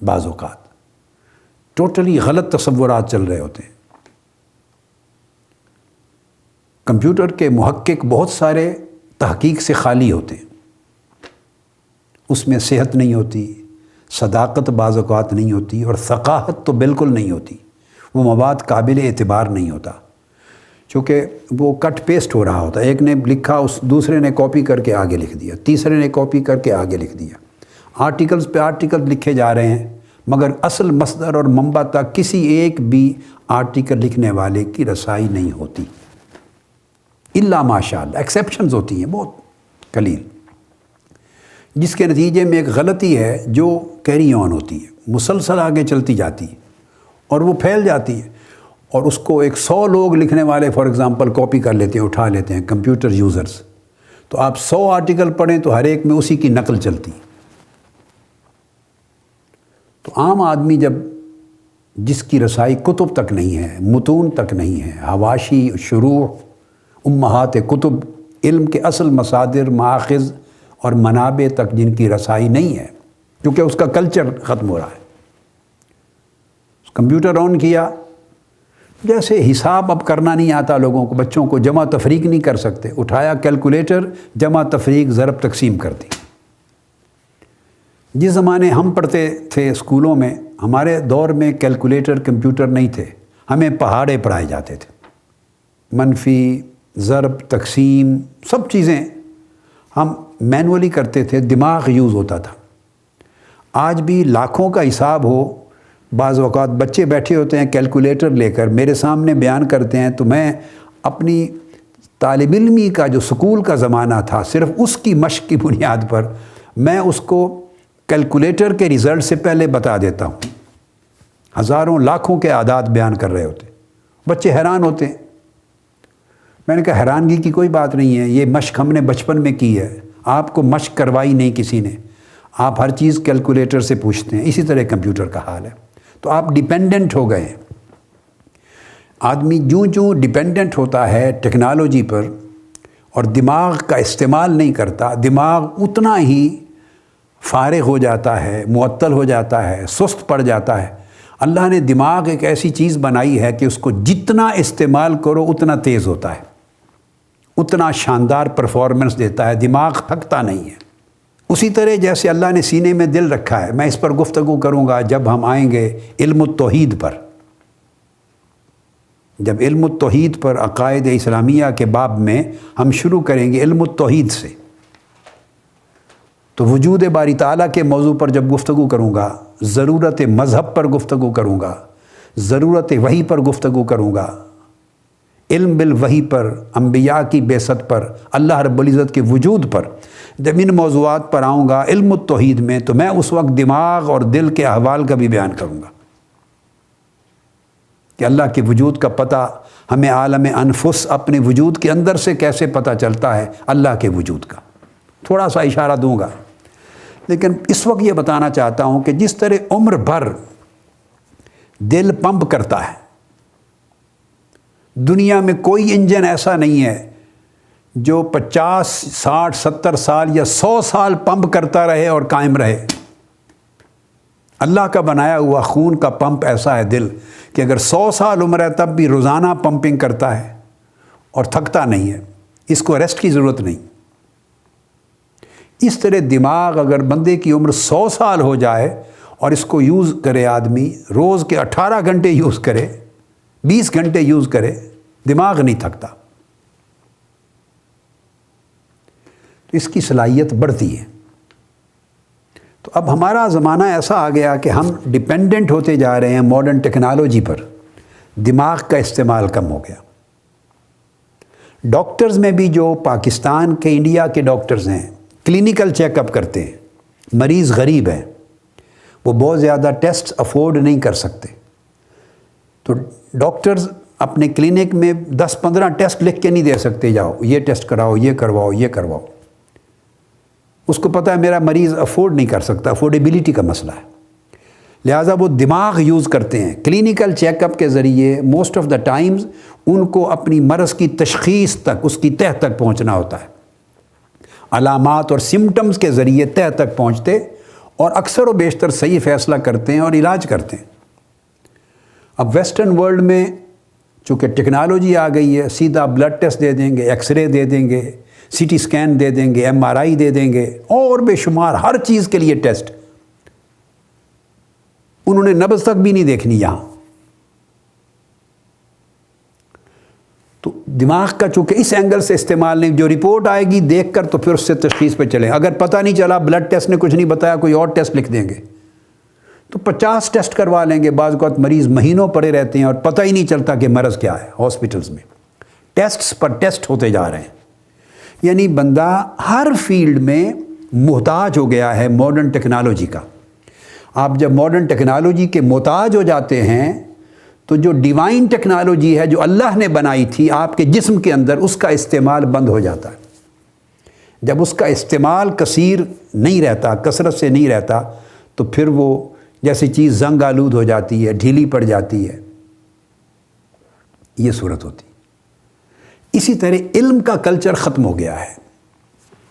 بعض اوقات ٹوٹلی غلط تصورات چل رہے ہوتے ہیں۔ کمپیوٹر کے محقق بہت سارے تحقیق سے خالی ہوتے ہیں، اس میں صحت نہیں ہوتی، صداقت بعض اوقات نہیں ہوتی، اور ثقافت تو بالکل نہیں ہوتی، وہ مواد قابل اعتبار نہیں ہوتا، چونکہ وہ کٹ پیسٹ ہو رہا ہوتا ہے، ایک نے لکھا، اس دوسرے نے کاپی کر کے آگے لکھ دیا، تیسرے نے کاپی کر کے آگے لکھ دیا، آرٹیکلز پہ آرٹیکل لکھے جا رہے ہیں، مگر اصل مصدر اور منبع تک کسی ایک بھی آرٹیکل لکھنے والے کی رسائی نہیں ہوتی، الا ماشاء اللہ، ایکسیپشنز ہوتی ہیں بہت قلیل، جس کے نتیجے میں ایک غلطی ہے جو کیری آن ہوتی ہے، مسلسل آگے چلتی جاتی ہے اور وہ پھیل جاتی ہے، اور اس کو 100 لوگ لکھنے والے فار ایگزامپل کاپی کر لیتے ہیں، اٹھا لیتے ہیں کمپیوٹر یوزرز، تو آپ 100 آرٹیکل پڑھیں تو ہر ایک میں اسی کی نقل چلتی ہے۔ تو عام آدمی جس کی رسائی کتب تک نہیں ہے، متون تک نہیں ہے، حواشی، شروح، امہات کتب، علم کے اصل مصادر، مآخذ اور منابع تک جن کی رسائی نہیں ہے، کیونکہ اس کا کلچر ختم ہو رہا ہے۔ کمپیوٹر آن کیا، جیسے حساب اب کرنا نہیں آتا لوگوں کو، بچوں کو جمع تفریق نہیں کر سکتے، اٹھایا کیلکولیٹر، جمع تفریق ضرب تقسیم کر دی۔ جس زمانے ہم پڑھتے تھے اسکولوں میں، ہمارے دور میں کیلکولیٹر، کمپیوٹر نہیں تھے، ہمیں پہاڑے پڑھائے جاتے تھے، منفی، ضرب، تقسیم، سب چیزیں ہم مینولی کرتے تھے، دماغ یوز ہوتا تھا۔ آج بھی لاکھوں کا حساب ہو، بعض اوقات بچے بیٹھے ہوتے ہیں کیلکولیٹر لے کر میرے سامنے بیان کرتے ہیں، تو میں اپنی طالب علمی کا جو سکول کا زمانہ تھا، صرف اس کی مشق کی بنیاد پر میں اس کو کیلکولیٹر کے رزلٹ سے پہلے بتا دیتا ہوں، ہزاروں لاکھوں کے اعداد بیان کر رہے ہوتے ہیں، بچے حیران ہوتے ہیں۔ میں نے کہا حیرانگی کی کوئی بات نہیں ہے، یہ مشق ہم نے بچپن میں کی ہے، آپ کو مشق کروائی نہیں کسی نے، آپ ہر چیز کیلکولیٹر سے پوچھتے ہیں، اسی طرح کمپیوٹر کا حال ہے۔ تو آپ ڈیپینڈنٹ ہو گئے ہیں۔ آدمی جوں ڈیپینڈنٹ ہوتا ہے ٹیکنالوجی پر اور دماغ کا استعمال نہیں کرتا، دماغ اتنا ہی فارغ ہو جاتا ہے، معطل ہو جاتا ہے، سست پڑ جاتا ہے۔ اللہ نے دماغ ایک ایسی چیز بنائی ہے کہ اس کو جتنا استعمال کرو اتنا تیز ہوتا ہے، اتنا شاندار پرفارمنس دیتا ہے، دماغ تھکتا نہیں ہے۔ اسی طرح جیسے اللہ نے سینے میں دل رکھا ہے، میں اس پر گفتگو کروں گا جب ہم آئیں گے علم التوحید پر، جب علم التوحید پر عقائد اسلامیہ کے باب میں ہم شروع کریں گے علم التوحید سے، تو وجود باری تعالیٰ کے موضوع پر جب گفتگو کروں گا، ضرورت مذہب پر گفتگو کروں گا، ضرورت وحی پر گفتگو کروں گا، علم بالوحی پر، انبیاء کی بعثت پر، اللہ رب العزت کے وجود پر، جب ان موضوعات پر آؤں گا علم التوحید میں، تو میں اس وقت دماغ اور دل کے احوال کا بھی بیان کروں گا کہ اللہ کے وجود کا پتہ ہمیں عالم انفس، اپنے وجود کے اندر سے کیسے پتہ چلتا ہے اللہ کے وجود کا، تھوڑا سا اشارہ دوں گا۔ لیکن اس وقت یہ بتانا چاہتا ہوں کہ جس طرح عمر بھر دل پمپ کرتا ہے، دنیا میں کوئی انجن ایسا نہیں ہے جو 50، 60، 70 سال یا 100 سال پمپ کرتا رہے اور قائم رہے۔ اللہ کا بنایا ہوا خون کا پمپ ایسا ہے دل کہ اگر 100 سال عمر ہے تب بھی روزانہ پمپنگ کرتا ہے اور تھکتا نہیں ہے، اس کو ریسٹ کی ضرورت نہیں۔ اس طرح دماغ اگر بندے کی عمر 100 سال ہو جائے اور اس کو یوز کرے آدمی، روز کے 18 گھنٹے یوز کرے، 20 گھنٹے یوز کرے، دماغ نہیں تھکتا، تو اس کی صلاحیت بڑھتی ہے۔ تو اب ہمارا زمانہ ایسا آ گیا کہ ہم ڈیپینڈنٹ ہوتے جا رہے ہیں ماڈرن ٹیکنالوجی پر، دماغ کا استعمال کم ہو گیا۔ ڈاکٹرز میں بھی جو پاکستان کے، انڈیا کے ڈاکٹرز ہیں، کلینیکل چیک اپ کرتے ہیں، مریض غریب ہے، وہ بہت زیادہ ٹیسٹ افورڈ نہیں کر سکتے، تو ڈاکٹرز اپنے کلینک میں 10-15 ٹیسٹ لکھ کے نہیں دے سکتے، جاؤ یہ ٹیسٹ کراؤ، یہ کرواؤ، یہ کرواؤ۔ اس کو پتہ ہے میرا مریض افورڈ نہیں کر سکتا، افورڈیبلٹی کا مسئلہ ہے، لہٰذا وہ دماغ یوز کرتے ہیں۔ کلینیکل چیک اپ کے ذریعے most of the times in کو اپنی مرض کی تشخیص تک، اس کی تہ تک پہنچنا ہوتا ہے، علامات اور سمٹمز کے ذریعے تہ تک پہنچتے اور اکثر و بیشتر صحیح فیصلہ کرتے ہیں اور علاج کرتے ہیں۔ اب ویسٹرن ورلڈ میں چونکہ ٹیکنالوجی آ گئی ہے، سیدھا بلڈ ٹیسٹ دے دیں گے، ایکس رے دے دیں گے، سی ٹی اسکین دے دیں گے، MRI دے دیں گے، اور بے شمار ہر چیز کے لیے ٹیسٹ۔ انہوں نے نبض تک بھی نہیں دیکھنی یہاں۔ تو دماغ کا چونکہ اس اینگل سے استعمال نہیں، جو رپورٹ آئے گی دیکھ کر تو پھر اس سے تشخیص پہ چلیں۔ اگر پتہ نہیں چلا، بلڈ ٹیسٹ نے کچھ نہیں بتایا، کوئی اور ٹیسٹ لکھ دیں گے تو 50 ٹیسٹ کروا لیں گے۔ بعض اوقات مریض مہینوں پڑے رہتے ہیں اور پتہ ہی نہیں چلتا کہ مرض کیا ہے۔ ہاسپٹلز میں ٹیسٹس پر ٹیسٹ ہوتے جا رہے ہیں۔ یعنی بندہ ہر فیلڈ میں محتاج ہو گیا ہے ماڈرن ٹیکنالوجی کا۔ آپ جب ماڈرن ٹیکنالوجی کے محتاج ہو جاتے ہیں تو جو ڈیوائن ٹیکنالوجی ہے جو اللہ نے بنائی تھی آپ کے جسم کے اندر، اس کا استعمال بند ہو جاتا ہے۔ جب اس کا استعمال کثیر نہیں رہتا، کثرت سے نہیں رہتا، تو پھر وہ جیسی چیز زنگ آلود ہو جاتی ہے، ڈھیلی پڑ جاتی ہے، یہ صورت ہوتی۔ اسی طرح علم کا کلچر ختم ہو گیا ہے۔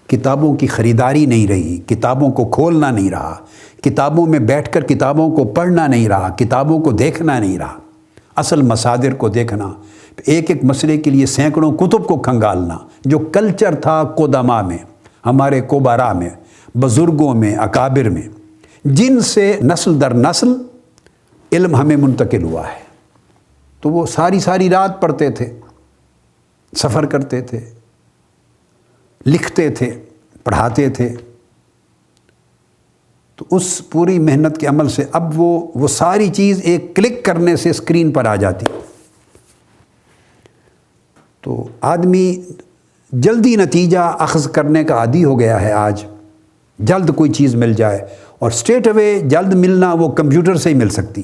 کتابوں کی خریداری نہیں رہی، کتابوں کو کھولنا نہیں رہا، کتابوں میں بیٹھ کر کتابوں کو پڑھنا نہیں رہا، کتابوں کو دیکھنا نہیں رہا، اصل مصادر کو دیکھنا، ایک ایک مسئلے کے لیے سینکڑوں کتب کو کھنگالنا۔ جو کلچر تھا قدماء میں، ہمارے کبراء میں، بزرگوں میں، اکابر میں، جن سے نسل در نسل علم ہمیں منتقل ہوا ہے، تو وہ ساری رات پڑھتے تھے، سفر کرتے تھے، لکھتے تھے، پڑھاتے تھے۔ تو اس پوری محنت کے عمل سے اب وہ ساری چیز ایک کلک کرنے سے اسکرین پر آ جاتی۔ تو آدمی جلدی نتیجہ اخذ کرنے کا عادی ہو گیا ہے آج، جلد کوئی چیز مل جائے، اور اسٹریٹ اوے جلد ملنا وہ کمپیوٹر سے ہی مل سکتی،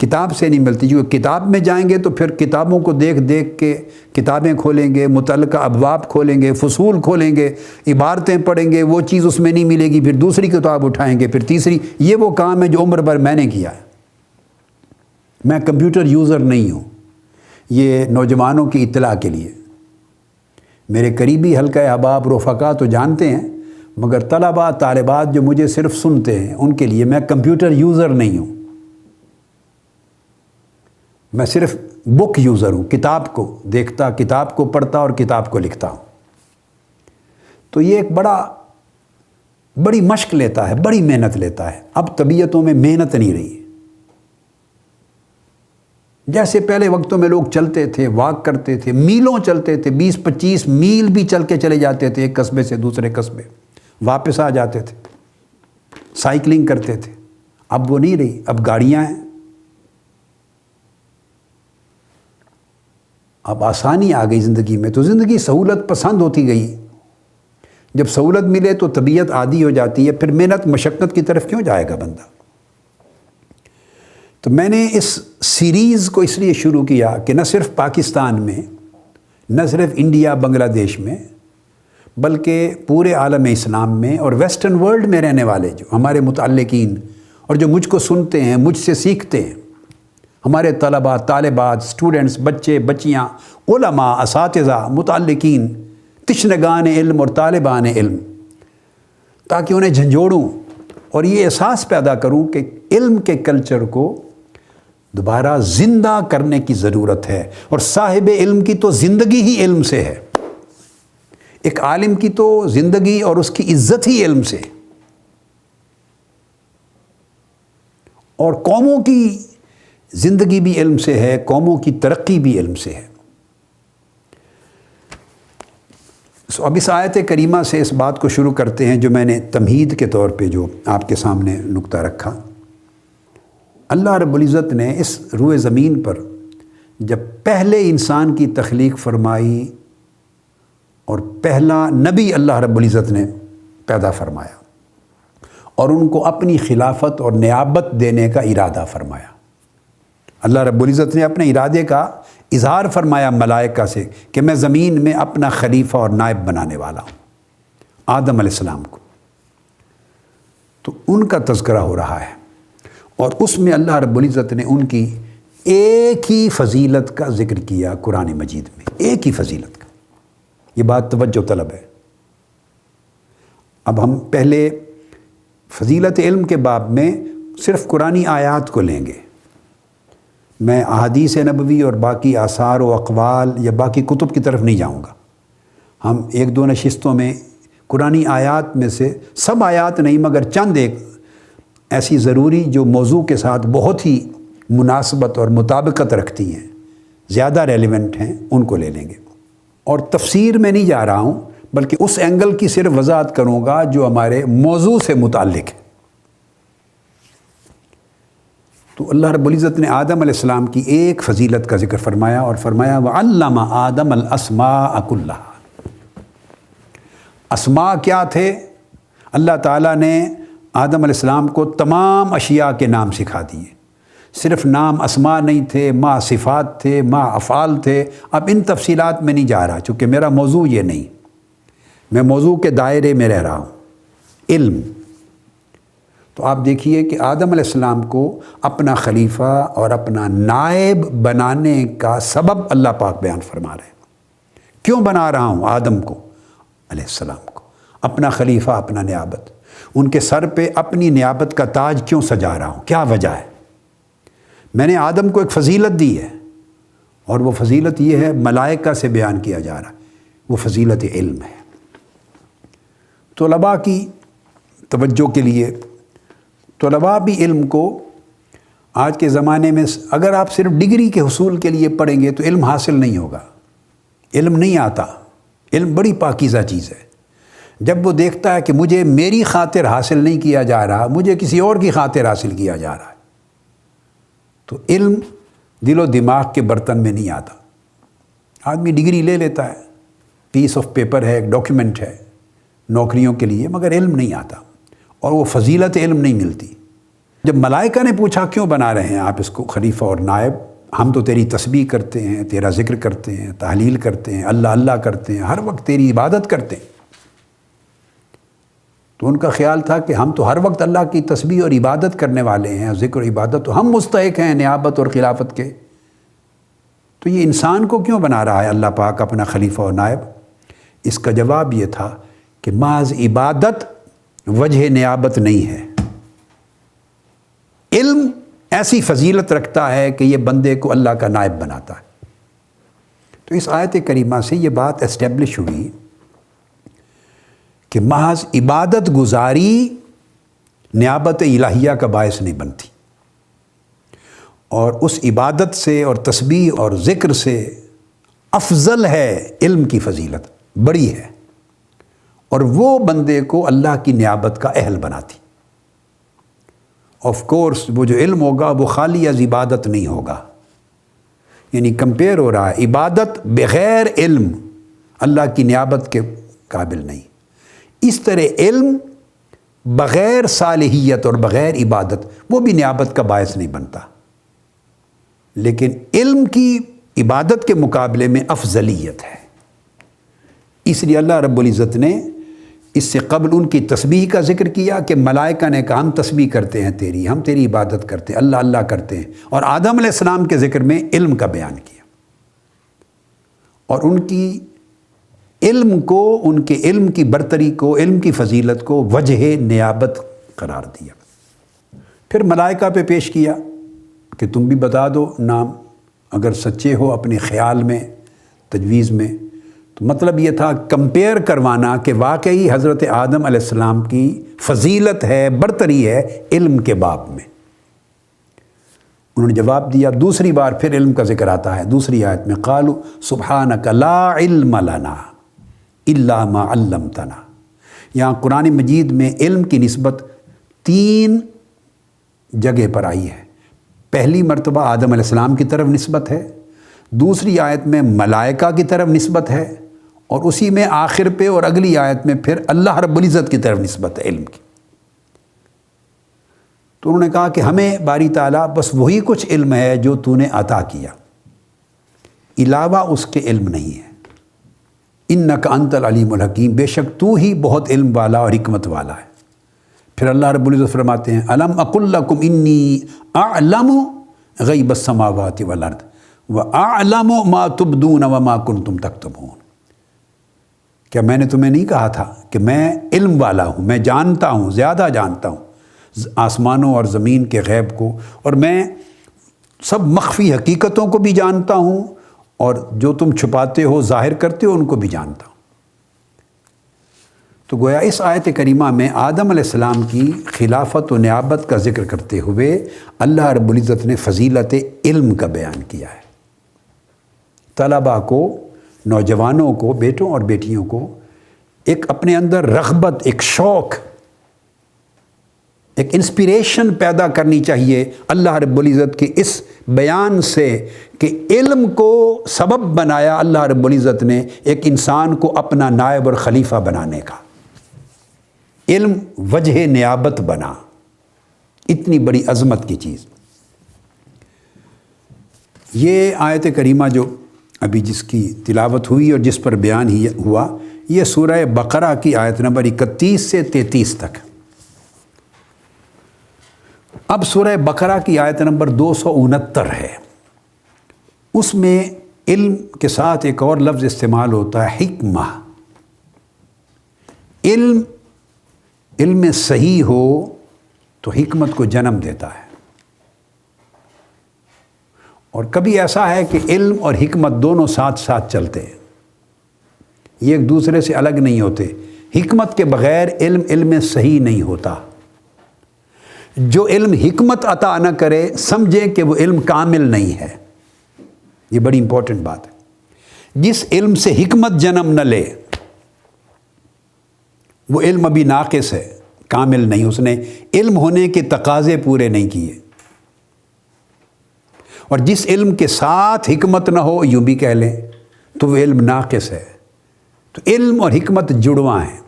کتاب سے نہیں ملتی۔ جو کتاب میں جائیں گے تو پھر کتابوں کو دیکھ دیکھ کے کتابیں کھولیں گے، متعلقہ ابواب کھولیں گے، فصول کھولیں گے، عبارتیں پڑھیں گے، وہ چیز اس میں نہیں ملے گی، پھر دوسری کتاب اٹھائیں گے، پھر تیسری۔ یہ وہ کام ہے جو عمر بھر میں نے کیا ہے۔ میں کمپیوٹر یوزر نہیں ہوں۔ یہ نوجوانوں کی اطلاع کے لیے، میرے قریبی حلقہ احباب رفقا تو جانتے ہیں، مگر طلباء طالبات جو مجھے صرف سنتے ہیں ان کے لیے میں کمپیوٹر یوزر نہیں ہوں۔ میں صرف بک یوزر ہوں، کتاب کو دیکھتا، کتاب کو پڑھتا اور کتاب کو لکھتا ہوں۔ تو یہ ایک بڑی مشق لیتا ہے، بڑی محنت لیتا ہے۔ اب طبیعتوں میں محنت نہیں رہی۔ جیسے پہلے وقتوں میں لوگ چلتے تھے، واک کرتے تھے، میلوں چلتے تھے، 20-25 میل بھی چل کے چلے جاتے تھے ایک قصبے سے دوسرے قصبے، واپس آ جاتے تھے، سائیکلنگ کرتے تھے۔ اب وہ نہیں رہی، اب گاڑیاں ہیں، اب آسانی آ گئی زندگی میں، تو زندگی سہولت پسند ہوتی گئی۔ جب سہولت ملے تو طبیعت عادی ہو جاتی ہے، پھر محنت مشقت کی طرف کیوں جائے گا بندہ؟ تو میں نے اس سیریز کو اس لیے شروع کیا کہ نہ صرف پاکستان میں، نہ صرف انڈیا بنگلہ دیش میں، بلکہ پورے عالم اسلام میں اور ویسٹرن ورلڈ میں رہنے والے جو ہمارے متعلقین اور جو مجھ کو سنتے ہیں، مجھ سے سیکھتے ہیں، ہمارے طلباء، طالبات، سٹوڈنٹس، بچے، بچیاں، علماء، اساتذہ، متعلقین، تشنگان علم اور طالبان علم، تاکہ انہیں جھنجھوڑوں اور یہ احساس پیدا کروں کہ علم کے کلچر کو دوبارہ زندہ کرنے کی ضرورت ہے، اور صاحب علم کی تو زندگی ہی علم سے ہے۔ ایک عالم کی تو زندگی اور اس کی عزت ہی علم سے، اور قوموں کی زندگی بھی علم سے ہے، قوموں کی ترقی بھی علم سے ہے۔ اب اس آیت کریمہ سے اس بات کو شروع کرتے ہیں جو میں نے تمہید کے طور پہ جو آپ کے سامنے نقطہ رکھا۔ اللہ رب العزت نے اس روئے زمین پر جب پہلے انسان کی تخلیق فرمائی اور پہلا نبی اللہ رب العزت نے پیدا فرمایا اور ان کو اپنی خلافت اور نیابت دینے کا ارادہ فرمایا۔ اللہ رب العزت نے اپنے ارادے کا اظہار فرمایا ملائکہ سے کہ میں زمین میں اپنا خلیفہ اور نائب بنانے والا ہوں، آدم علیہ السلام کو۔ تو ان کا تذکرہ ہو رہا ہے، اور اس میں اللہ رب العزت نے ان کی ایک ہی فضیلت کا ذکر کیا قرآن مجید میں، ایک ہی فضیلت کا۔ یہ بات توجہ طلب ہے۔ اب ہم پہلے فضیلت علم کے باب میں صرف قرآنی آیات کو لیں گے، میں احادیث نبوی اور باقی آثار و اقوال یا باقی کتب کی طرف نہیں جاؤں گا۔ ہم ایک دو نشستوں میں قرآنی آیات میں سے سب آیات نہیں مگر چند ایک ایسی ضروری جو موضوع کے ساتھ بہت ہی مناسبت اور مطابقت رکھتی ہیں، زیادہ ریلیونٹ ہیں، ان کو لے لیں گے۔ اور تفسیر میں نہیں جا رہا ہوں، بلکہ اس اینگل کی صرف وضاحت کروں گا جو ہمارے موضوع سے متعلق ہے۔ تو اللہ رب العزت نے آدم علیہ السلام کی ایک فضیلت کا ذکر فرمایا اور فرمایا وَعَلَّمَ آدَمَ الْأَسْمَاءَ كُلَّهَا۔ اسماء کیا تھے؟ اللہ تعالیٰ نے آدم علیہ السلام کو تمام اشیاء کے نام سکھا دیے۔ صرف نام اسماء نہیں تھے، ما صفات تھے، ما افعال تھے۔ اب ان تفصیلات میں نہیں جا رہا چونکہ میرا موضوع یہ نہیں، میں موضوع کے دائرے میں رہ رہا ہوں، علم۔ تو آپ دیکھیے کہ آدم علیہ السلام کو اپنا خلیفہ اور اپنا نائب بنانے کا سبب اللہ پاک بیان فرما رہے ہیں۔ کیوں بنا رہا ہوں آدم کو علیہ السلام کو اپنا خلیفہ، اپنا نیابت؟ ان کے سر پہ اپنی نیابت کا تاج کیوں سجا رہا ہوں؟ کیا وجہ ہے؟ میں نے آدم کو ایک فضیلت دی ہے، اور وہ فضیلت یہ ہے، ملائکہ سے بیان کیا جا رہا ہے، وہ فضیلت علم ہے۔ طلباء کی توجہ کے لیے، طلباء بھی علم کو آج کے زمانے میں اگر آپ صرف ڈگری کے حصول کے لیے پڑھیں گے تو علم حاصل نہیں ہوگا، علم نہیں آتا۔ علم بڑی پاکیزہ چیز ہے۔ جب وہ دیکھتا ہے کہ مجھے میری خاطر حاصل نہیں کیا جا رہا، مجھے کسی اور کی خاطر حاصل کیا جا رہا ہے، تو علم دل و دماغ کے برتن میں نہیں آتا۔ آدمی ڈگری لے لیتا ہے، پیس آف پیپر ہے، ایک ڈاکیومنٹ ہے نوکریوں کے لیے، مگر علم نہیں آتا اور وہ فضیلت علم نہیں ملتی۔ جب ملائکہ نے پوچھا کیوں بنا رہے ہیں آپ اس کو خلیفہ اور نائب؟ ہم تو تیری تسبیح کرتے ہیں، تیرا ذکر کرتے ہیں، تحلیل کرتے ہیں، اللہ اللہ کرتے ہیں، ہر وقت تیری عبادت کرتے ہیں۔ تو ان کا خیال تھا کہ ہم تو ہر وقت اللہ کی تسبیح اور عبادت کرنے والے ہیں، ذکر و عبادت تو ہم مستحق ہیں نیابت اور خلافت کے، تو یہ انسان کو کیوں بنا رہا ہے اللہ پاک اپنا خلیفہ اور نائب؟ اس کا جواب یہ تھا کہ محض عبادت وجہ نیابت نہیں ہے، علم ایسی فضیلت رکھتا ہے کہ یہ بندے کو اللہ کا نائب بناتا ہے۔ تو اس آیت کریمہ سے یہ بات اسٹیبلش ہوئی کہ محض عبادت گزاری نیابت الہیہ کا باعث نہیں بنتی، اور اس عبادت سے اور تسبیح اور ذکر سے افضل ہے علم کی فضیلت، بڑی ہے، اور وہ بندے کو اللہ کی نیابت کا اہل بناتی۔ آف کورس وہ جو علم ہوگا وہ خالی از عبادت نہیں ہوگا، یعنی کمپیئر ہو رہا ہے، عبادت بغیر علم اللہ کی نیابت کے قابل نہیں، اس طرح علم بغیر صالحیت اور بغیر عبادت وہ بھی نیابت کا باعث نہیں بنتا، لیکن علم کی عبادت کے مقابلے میں افضلیت ہے۔ اس لیے اللہ رب العزت نے اس سے قبل ان کی تسبیح کا ذکر کیا کہ ملائکہ نے کہا ہم تسبیح کرتے ہیں تیری، ہم تیری عبادت کرتے ہیں، اللہ اللہ کرتے ہیں، اور آدم علیہ السلام کے ذکر میں علم کا بیان کیا، اور ان کی علم کو، ان کے علم کی برتری کو، علم کی فضیلت کو وجہ نیابت قرار دیا۔ پھر ملائکہ پہ پیش کیا کہ تم بھی بتا دو نام، اگر سچے ہو اپنے خیال میں، تجویز میں۔ تو مطلب یہ تھا کمپیئر کروانا کہ واقعی حضرت آدم علیہ السلام کی فضیلت ہے، برتری ہے علم کے باب میں۔ انہوں نے جواب دیا، دوسری بار پھر علم کا ذکر آتا ہے دوسری آیت میں، قالوا سبحانک لا علم لنا الا ما علمتنا۔ یہاں قرآن مجید میں علم کی نسبت 3 جگہ پر آئی ہے۔ پہلی مرتبہ آدم علیہ السلام کی طرف نسبت ہے، دوسری آیت میں ملائکہ کی طرف نسبت ہے، اور اسی میں آخر پہ اور اگلی آیت میں پھر اللہ رب العزت کی طرف نسبت ہے علم کی۔ تو انہوں نے کہا کہ ہمیں باری تعالیٰ بس وہی کچھ علم ہے جو تو نے عطا کیا، علاوہ اس کے علم نہیں ہے۔ انک انت العلیم الحکیم، بے شک تو ہی بہت علم والا اور حکمت والا ہے۔ پھر اللہ رب العزت فرماتے ہیں الم اقل لکم انی اعلم غیب السماوات والارض واعلم ما تبدون وما کنتم تکتمون۔ کیا میں نے تمہیں نہیں کہا تھا کہ میں علم والا ہوں، میں جانتا ہوں، زیادہ جانتا ہوں آسمانوں اور زمین کے غیب کو، اور میں سب مخفی حقیقتوں کو بھی جانتا ہوں، اور جو تم چھپاتے ہو ظاہر کرتے ہو ان کو بھی جانتا ہوں۔ تو گویا اس آیت کریمہ میں آدم علیہ السلام کی خلافت و نیابت کا ذکر کرتے ہوئے اللہ رب العزت نے فضیلت علم کا بیان کیا ہے۔ طلباء کو، نوجوانوں کو، بیٹوں اور بیٹیوں کو ایک اپنے اندر رغبت، ایک شوق، ایک انسپریشن پیدا کرنی چاہیے اللہ رب العزت کے اس بیان سے کہ علم کو سبب بنایا اللہ رب العزت نے ایک انسان کو اپنا نائب اور خلیفہ بنانے کا۔ علم وجہ نیابت بنا، اتنی بڑی عظمت کی چیز۔ یہ آیت کریمہ جو ابھی جس کی تلاوت ہوئی اور جس پر بیان ہی ہوا، یہ سورہ بقرہ کی آیت نمبر 31 سے 33 تک۔ اب سورہ بقرہ کی آیت نمبر 269 ہے، اس میں علم کے ساتھ ایک اور لفظ استعمال ہوتا ہے، حکمہ۔ علم صحیح ہو تو حکمت کو جنم دیتا ہے، اور کبھی ایسا ہے کہ علم اور حکمت دونوں ساتھ ساتھ چلتے ہیں، یہ ایک دوسرے سے الگ نہیں ہوتے۔ حکمت کے بغیر علم صحیح نہیں ہوتا۔ جو علم حکمت عطا نہ کرے سمجھیں کہ وہ علم کامل نہیں ہے، یہ بڑی امپورٹنٹ بات ہے۔ جس علم سے حکمت جنم نہ لے وہ علم ابھی ناقص ہے، کامل نہیں، اس نے علم ہونے کے تقاضے پورے نہیں کیے۔ اور جس علم کے ساتھ حکمت نہ ہو، یوں بھی کہہ لیں، تو وہ علم ناقص ہے۔ تو علم اور حکمت جڑواں ہیں،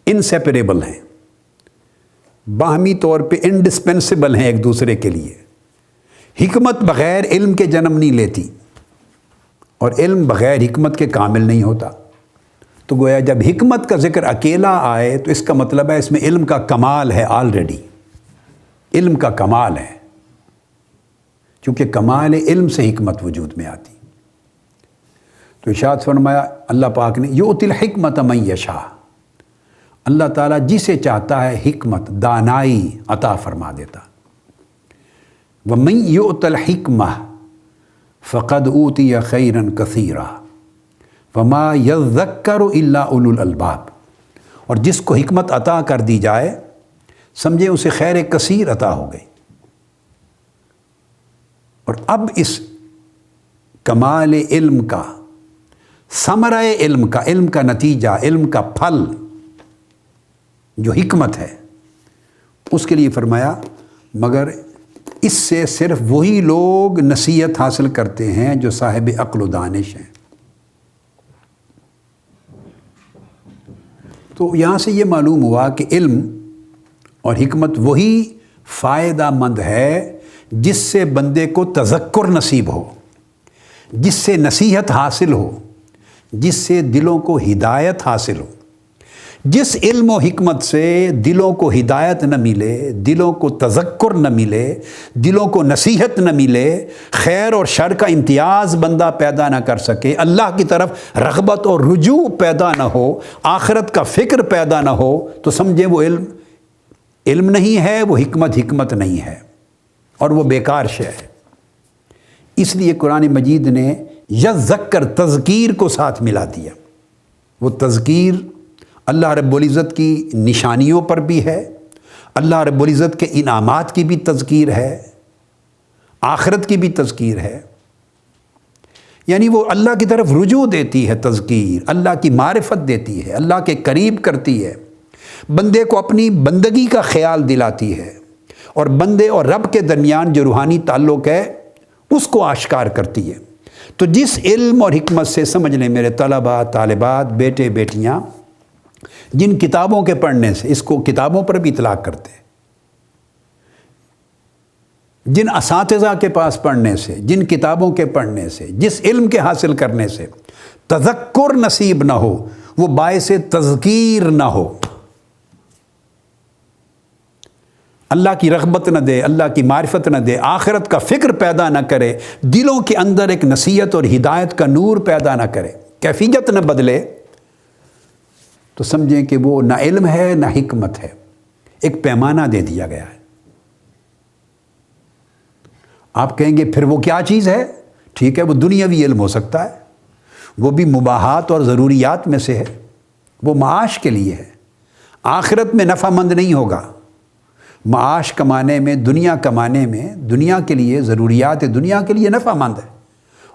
انسیپریبل ہیں، باہمی طور پہ انڈسپینسیبل ہیں ایک دوسرے کے لیے۔ حکمت بغیر علم کے جنم نہیں لیتی، اور علم بغیر حکمت کے کامل نہیں ہوتا۔ تو گویا جب حکمت کا ذکر اکیلا آئے تو اس کا مطلب ہے اس میں علم کا کمال ہے، آلریڈی علم کا کمال ہے، چونکہ کمال علم سے حکمت وجود میں آتی۔ تو ارشاد فرمایا اللہ پاک نے، یؤتی الحکمت من یشاء، اللہ تعالیٰ جسے چاہتا ہے حکمت، دانائی عطا فرما دیتا۔ وَمَن یؤت الحکمہ فقد اوتی خیرا کثیرا وما یذکر الا اولو الالباب، اور جس کو حکمت عطا کر دی جائے سمجھے اسے خیر کثیر عطا ہو گئی۔ اور اب اس کمال علم کا، ثمرہ علم کا نتیجہ، علم کا پھل جو حکمت ہے، اس کے لیے فرمایا مگر اس سے صرف وہی لوگ نصیحت حاصل کرتے ہیں جو صاحب عقل و دانش ہیں۔ تو یہاں سے یہ معلوم ہوا کہ علم اور حکمت وہی فائدہ مند ہے جس سے بندے کو تذکر نصیب ہو، جس سے نصیحت حاصل ہو، جس سے دلوں کو ہدایت حاصل ہو۔ جس علم و حکمت سے دلوں کو ہدایت نہ ملے، دلوں کو تذکر نہ ملے، دلوں کو نصیحت نہ ملے، خیر اور شر کا امتیاز بندہ پیدا نہ کر سکے، اللہ کی طرف رغبت اور رجوع پیدا نہ ہو، آخرت کا فکر پیدا نہ ہو، تو سمجھیں وہ علم نہیں ہے، وہ حکمت نہیں ہے، اور وہ بیکار شے ہے۔ اس لیے قرآن مجید نے یذکر، تذکیر کو ساتھ ملا دیا۔ وہ تذکیر اللہ رب العزت کی نشانیوں پر بھی ہے، اللہ رب العزت کے انعامات کی بھی تذکیر ہے، آخرت کی بھی تذکیر ہے، یعنی وہ اللہ کی طرف رجوع دیتی ہے۔ تذکیر اللہ کی معرفت دیتی ہے، اللہ کے قریب کرتی ہے، بندے کو اپنی بندگی کا خیال دلاتی ہے، اور بندے اور رب کے درمیان جو روحانی تعلق ہے اس کو آشکار کرتی ہے۔ تو جس علم اور حکمت سے، سمجھ لیں میرے طلباء، طالبات، بیٹے بیٹیاں، جن کتابوں کے پڑھنے سے، اس کو کتابوں پر بھی اطلاق کرتے ہیں، جن اساتذہ کے پاس پڑھنے سے، جن کتابوں کے پڑھنے سے، جس علم کے حاصل کرنے سے تذکر نصیب نہ ہو، وہ باعث تذکیر نہ ہو، اللہ کی رغبت نہ دے، اللہ کی معرفت نہ دے، آخرت کا فکر پیدا نہ کرے، دلوں کے اندر ایک نصیحت اور ہدایت کا نور پیدا نہ کرے، کیفیت نہ بدلے، تو سمجھیں کہ وہ نہ علم ہے نہ حکمت ہے، ایک پیمانہ دے دیا گیا ہے۔ آپ کہیں گے پھر وہ کیا چیز ہے؟ ٹھیک ہے، وہ دنیاوی علم ہو سکتا ہے، وہ بھی مباحات اور ضروریات میں سے ہے، وہ معاش کے لیے ہے، آخرت میں نفع مند نہیں ہوگا۔ معاش کمانے میں، دنیا کمانے میں، دنیا کے لیے، ضروریات دنیا کے لیے نفع مند ہے،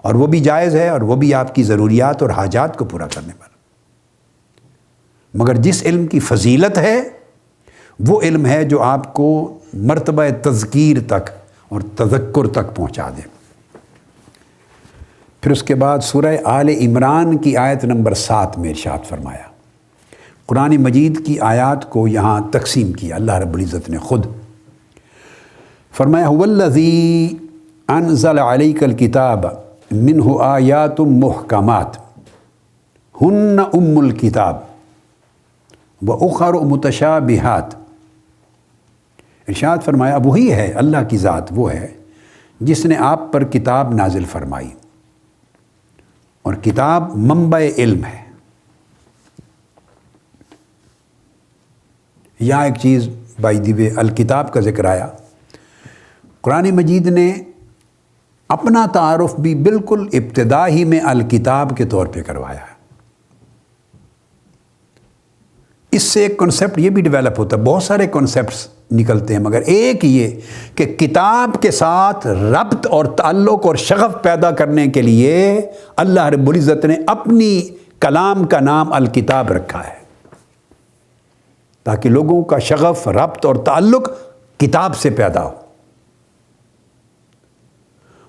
اور وہ بھی جائز ہے، اور وہ بھی آپ کی ضروریات اور حاجات کو پورا کرنے پر۔ مگر جس علم کی فضیلت ہے وہ علم ہے جو آپ کو مرتبہ تذکیر تک اور تذکر تک پہنچا دے۔ پھر اس کے بعد سورہ آل عمران کی آیت نمبر 7 میں ارشاد فرمایا، قرآن مجید کی آیات کو یہاں تقسیم کیا اللہ رب العزت نے خود۔ فرمایا هو الذی انزل علیک الکتاب منہ آیات محکمات ہن ام الکتاب وَأُخَرُ مُتَشَابِهَاتٍ۔ ارشاد فرمایا وہی ہے، اللہ کی ذات وہ ہے جس نے آپ پر کتاب نازل فرمائی، اور کتاب منبع علم ہے۔ یہاں ایک چیز بائی دی وے الکتاب کا ذکر آیا، قرآن مجید نے اپنا تعارف بھی بالکل ابتدا ہی میں الکتاب کے طور پہ کروایا ہے۔ اس سے ایک کنسیپٹ یہ بھی ڈیولپ ہوتا ہے، بہت سارے کنسیپٹس نکلتے ہیں، مگر ایک یہ کہ کتاب کے ساتھ ربط اور تعلق اور شغف پیدا کرنے کے لیے اللہ رب العزت نے اپنی کلام کا نام الکتاب رکھا ہے، تاکہ لوگوں کا شغف، ربط اور تعلق کتاب سے پیدا ہو۔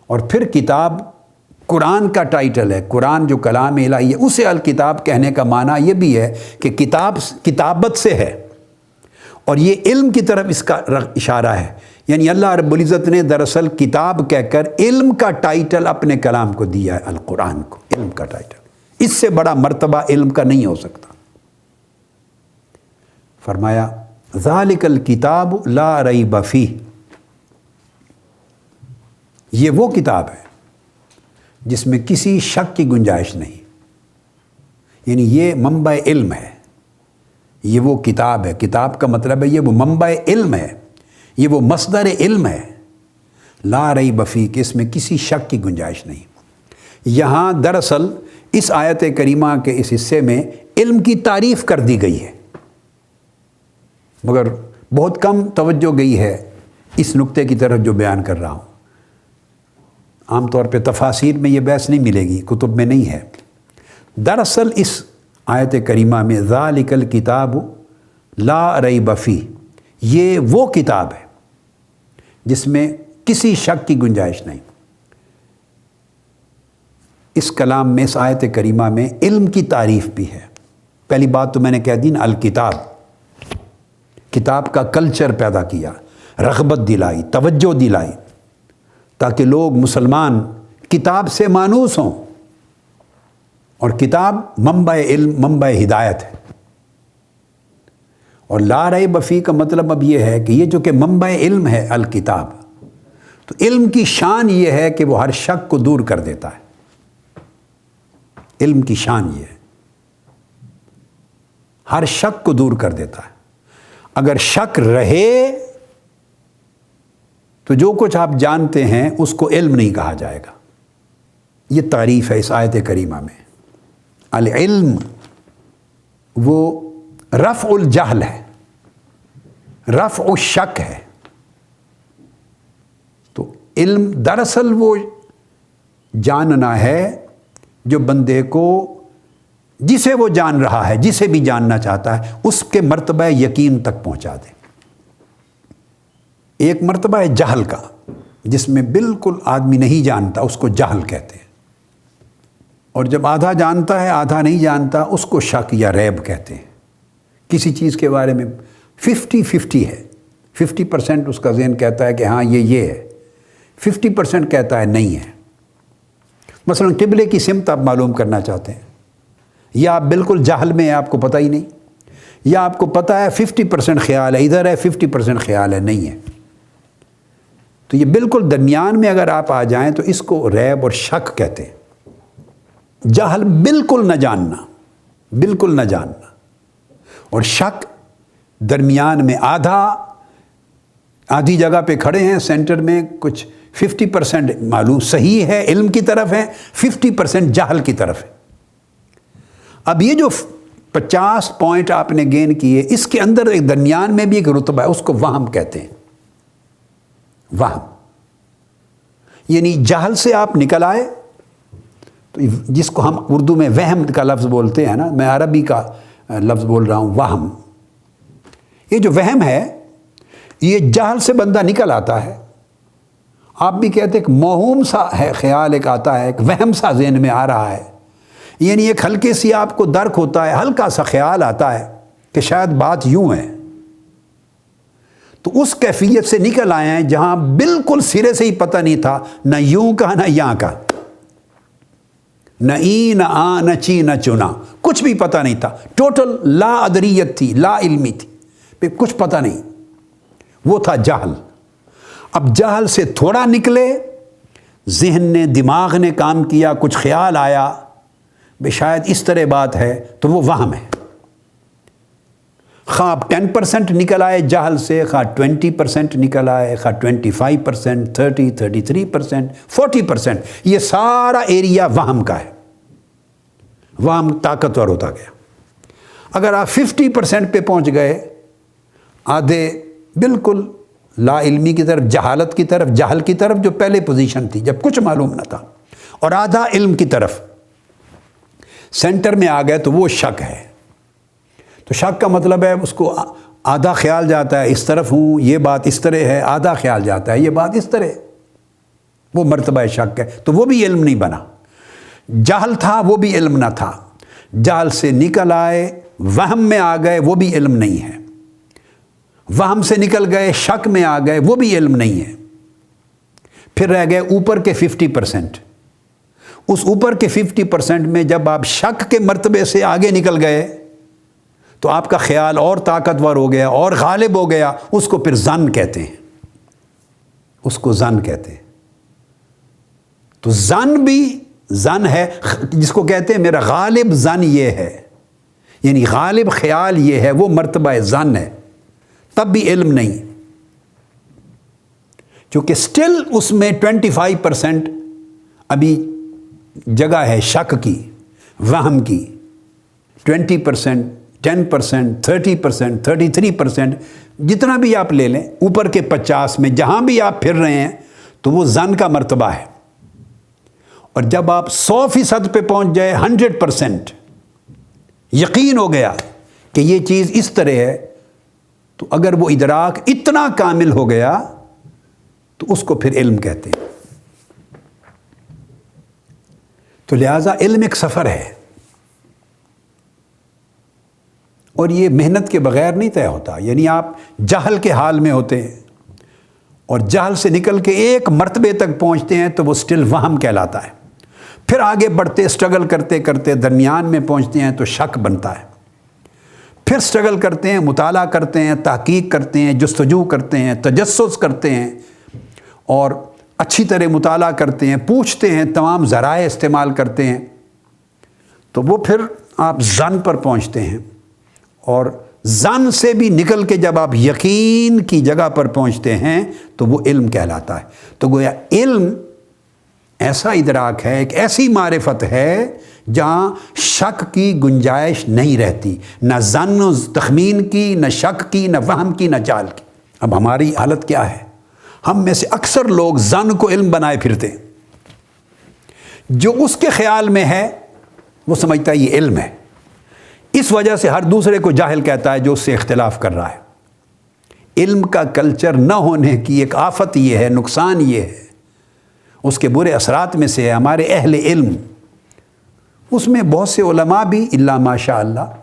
اور پھر کتاب قرآن کا ٹائٹل ہے، قرآن جو کلام الہی ہے، اسے الکتاب کہنے کا معنی یہ بھی ہے کہ کتاب کتابت سے ہے، اور یہ علم کی طرف اس کا اشارہ ہے۔ یعنی اللہ رب العزت نے دراصل کتاب کہہ کر علم کا ٹائٹل اپنے کلام کو دیا ہے، القرآن کو علم کا ٹائٹل۔ اس سے بڑا مرتبہ علم کا نہیں ہو سکتا۔ فرمایا ذالک الکتاب لا ریب فیہ، یہ وہ کتاب ہے جس میں کسی شک کی گنجائش نہیں، یعنی یہ منبع علم ہے، یہ وہ کتاب ہے۔ کتاب کا مطلب ہے یہ وہ منبع علم ہے، یہ وہ مصدر علم ہے، لا ریب فیہ، کہ اس میں کسی شک کی گنجائش نہیں۔ یہاں دراصل اس آیت کریمہ کے اس حصے میں علم کی تعریف کر دی گئی ہے، مگر بہت کم توجہ گئی ہے اس نقطے کی طرف جو بیان کر رہا ہوں۔ عام طور پہ تفاسیر میں یہ بحث نہیں ملے گی، کتب میں نہیں ہے۔ دراصل اس آیت کریمہ میں ذالک الکتاب لا ریب فیہ، یہ وہ کتاب ہے جس میں کسی شک کی گنجائش نہیں۔ اس کلام میں، اس آیت کریمہ میں علم کی تعریف بھی ہے۔ پہلی بات تو میں نے کہہ دی نا، الکتاب، کتاب کا کلچر پیدا کیا، رغبت دلائی، توجہ دلائی، تاکہ لوگ مسلمان کتاب سے مانوس ہوں، اور کتاب منبع علم، منبع ہدایت ہے۔ اور لا ریب فیہ کا مطلب اب یہ ہے کہ یہ جو کہ منبع علم ہے الکتاب، تو علم کی شان یہ ہے کہ وہ ہر شک کو دور کر دیتا ہے۔ علم کی شان یہ ہے، ہر شک کو دور کر دیتا ہے۔ اگر شک رہے تو جو کچھ آپ جانتے ہیں اس کو علم نہیں کہا جائے گا۔ یہ تعریف ہے اس آیت کریمہ میں۔ العلم وہ رفع الجہل ہے، رفع الشک ہے۔ تو علم دراصل وہ جاننا ہے جو بندے کو، جسے وہ جان رہا ہے، جسے بھی جاننا چاہتا ہے، اس کے مرتبہ یقین تک پہنچا دے۔ ایک مرتبہ ہے جہل کا، جس میں بالکل آدمی نہیں جانتا، اس کو جہل کہتے ہیں۔ اور جب آدھا جانتا ہے آدھا نہیں جانتا، اس کو شک یا ریب کہتے ہیں۔ کسی چیز کے بارے میں 50-50 ہے، 50% اس کا ذہن کہتا ہے کہ ہاں یہ ہے، 50% کہتا ہے نہیں ہے۔ مثلا قبلے کی سمت آپ معلوم کرنا چاہتے ہیں، یا آپ بالکل جہل میں ہیں، آپ کو پتہ ہی نہیں، یا آپ کو پتہ ہے 50% خیال ہے ادھر ہے، 50% خیال ہے نہیں ہے۔ تو یہ بالکل درمیان میں اگر آپ آ جائیں تو اس کو ریب اور شک کہتے ہیں۔ جہل بالکل نہ جاننا، بالکل نہ جاننا، اور شک درمیان میں آدھی جگہ پہ کھڑے ہیں، سینٹر میں کچھ 50% معلوم صحیح ہے، علم کی طرف ہے، 50% جہل کی طرف ہے۔ اب یہ جو 50 پوائنٹ آپ نے گین کیے، اس کے اندر ایک درمیان میں بھی ایک رتبہ ہے، اس کو وہم کہتے ہیں۔ وہم یعنی جہل سے آپ نکل آئے، تو جس کو ہم اردو میں وہم کا لفظ بولتے ہیں نا، میں عربی کا لفظ بول رہا ہوں، وہم۔ یہ جو وہم ہے، یہ جہل سے بندہ نکل آتا ہے۔ آپ بھی کہتے ہیں ایک موہوم سا ہے، خیال ایک آتا ہے، ایک وہم سا ذہن میں آ رہا ہے، یعنی ایک ہلکے سی آپ کو درک ہوتا ہے، ہلکا سا خیال آتا ہے کہ شاید بات یوں ہے۔ تو اس کیفیت سے نکل آئے ہیں جہاں بالکل سرے سے ہی پتہ نہیں تھا، نہ یوں کا نہ یاں کا، نہ ای نہ آ نہ چی نہ چنا، کچھ بھی پتہ نہیں تھا، ٹوٹل لا ادریت تھی، لا علمی تھی، پھر کچھ پتہ نہیں، وہ تھا جہل۔ اب جہل سے تھوڑا نکلے، ذہن نے، دماغ نے کام کیا، کچھ خیال آیا، بے شاید اس طرح بات ہے، تو وہ وہم ہے۔ خواہ آپ 10% نکل آئے جہل سے، خواہ 20% نکل آئے، خواہ 25%، 30، 33%، 40%، یہ سارا ایریا وہم کا ہے۔ وہم طاقتور ہوتا گیا۔ اگر آپ 50% پہ پہنچ گئے، آدھے بالکل لا علمی کی طرف، جہالت کی طرف، جہل کی طرف جو پہلے پوزیشن تھی جب کچھ معلوم نہ تھا، اور آدھا علم کی طرف، سینٹر میں آ گئے، تو وہ شک ہے۔ تو شک کا مطلب ہے اس کو آدھا خیال جاتا ہے اس طرف ہوں، یہ بات اس طرح ہے، آدھا خیال جاتا ہے یہ بات اس طرح، وہ مرتبہ شک ہے، تو وہ بھی علم نہیں بنا۔ جہل تھا، وہ بھی علم نہ تھا۔ جہل سے نکل آئے، وہم میں آ گئے، وہ بھی علم نہیں ہے۔ وہم سے نکل گئے، شک میں آ گئے، وہ بھی علم نہیں ہے۔ پھر رہ گئے اوپر کے 50%۔ اس اوپر کے 50% میں جب آپ شک کے مرتبے سے آگے نکل گئے، تو آپ کا خیال اور طاقتور ہو گیا اور غالب ہو گیا، اس کو پھر ظن کہتے ہیں، اس کو ظن کہتے ہیں۔ تو ظن بھی ظن ہے، جس کو کہتے ہیں میرا غالب ظن یہ ہے، یعنی غالب خیال یہ ہے، وہ مرتبہ ظن ہے، تب بھی علم نہیں، چونکہ سٹل اس میں 25% ابھی جگہ ہے شک کی، وہم کی۔ 20%، 10%، 30%، 33%، جتنا بھی آپ لے لیں، اوپر کے 50 میں جہاں بھی آپ پھر رہے ہیں، تو وہ ظن کا مرتبہ ہے۔ اور جب آپ 100% پہ پہنچ جائے، 100% یقین ہو گیا کہ یہ چیز اس طرح ہے، تو اگر وہ ادراک اتنا کامل ہو گیا، تو اس کو پھر علم کہتے ہیں۔ تو لہٰذا علم ایک سفر ہے، اور یہ محنت کے بغیر نہیں طے ہوتا۔ یعنی آپ جہل کے حال میں ہوتے ہیں، اور جہل سے نکل کے ایک مرتبے تک پہنچتے ہیں، تو وہ سٹل وہم کہلاتا ہے۔ پھر آگے بڑھتے، سٹرگل کرتے کرتے درمیان میں پہنچتے ہیں، تو شک بنتا ہے۔ پھر سٹرگل کرتے ہیں، مطالعہ کرتے ہیں، تحقیق کرتے ہیں، جستجو کرتے ہیں، تجسس کرتے ہیں، اور اچھی طرح مطالعہ کرتے ہیں، پوچھتے ہیں، تمام ذرائع استعمال کرتے ہیں، تو وہ پھر آپ ظن پر پہنچتے ہیں۔ اور ظن سے بھی نکل کے جب آپ یقین کی جگہ پر پہنچتے ہیں، تو وہ علم کہلاتا ہے۔ تو گویا علم ایسا ادراک ہے، ایک ایسی معرفت ہے جہاں شک کی گنجائش نہیں رہتی، نہ ظن و تخمین کی، نہ شک کی، نہ وہم کی، نہ جال کی۔ اب ہماری حالت کیا ہے؟ ہم میں سے اکثر لوگ ظن کو علم بنائے پھرتے ہیں۔ جو اس کے خیال میں ہے، وہ سمجھتا ہے یہ علم ہے، اس وجہ سے ہر دوسرے کو جاہل کہتا ہے جو اس سے اختلاف کر رہا ہے۔ علم کا کلچر نہ ہونے کی ایک آفت یہ ہے، نقصان یہ ہے، اس کے برے اثرات میں سے ہے ہمارے اہل علم۔ اس میں بہت سے علماء بھی، الا ماشاء اللہ،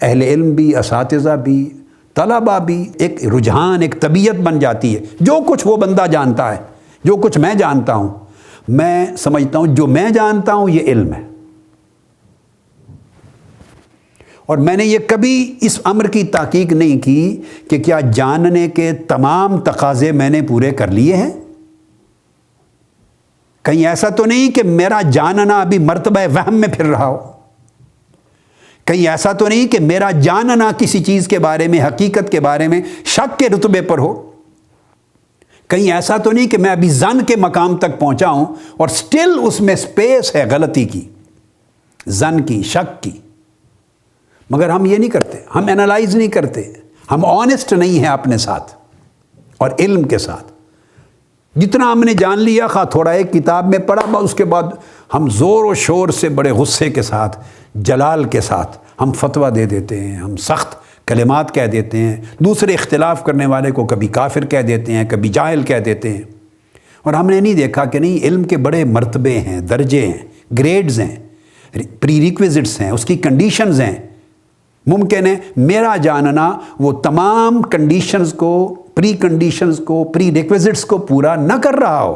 اہل علم بھی، اساتذہ بھی، طلباء بھی، ایک رجحان، ایک طبیعت بن جاتی ہے۔ جو کچھ وہ بندہ جانتا ہے، جو کچھ میں جانتا ہوں، میں سمجھتا ہوں جو میں جانتا ہوں یہ علم ہے، اور میں نے یہ کبھی اس امر کی تحقیق نہیں کی کہ کیا جاننے کے تمام تقاضے میں نے پورے کر لیے ہیں۔ کہیں ایسا تو نہیں کہ میرا جاننا ابھی مرتبہ وہم میں پھر رہا ہو، کہیں ایسا تو نہیں کہ میرا جاننا کسی چیز کے بارے میں، حقیقت کے بارے میں شک کے رتبے پر ہو؟ کہیں ایسا تو نہیں کہ میں ابھی ظن کے مقام تک پہنچا ہوں اور سٹل اس میں سپیس ہے غلطی کی، ظن کی، شک کی؟ مگر ہم یہ نہیں کرتے، ہم انالائز نہیں کرتے، ہم آنیسٹ نہیں ہیں اپنے ساتھ اور علم کے ساتھ۔ جتنا ہم نے جان لیا، خواہ تھوڑا ایک کتاب میں پڑھا، بس اس کے بعد ہم زور و شور سے بڑے غصے کے ساتھ، جلال کے ساتھ ہم فتویٰ دے دیتے ہیں، ہم سخت کلمات کہہ دیتے ہیں، دوسرے اختلاف کرنے والے کو کبھی کافر کہہ دیتے ہیں، کبھی جاہل کہہ دیتے ہیں، اور ہم نے نہیں دیکھا کہ نہیں، علم کے بڑے مرتبے ہیں، درجے ہیں، گریڈز ہیں، پری ریکویزٹس ہیں، اس کی کنڈیشنز ہیں۔ ممکن ہے میرا جاننا وہ تمام کنڈیشنز کو، پری کنڈیشنز کو، پری ریکویزٹس کو پورا نہ کر رہا ہو،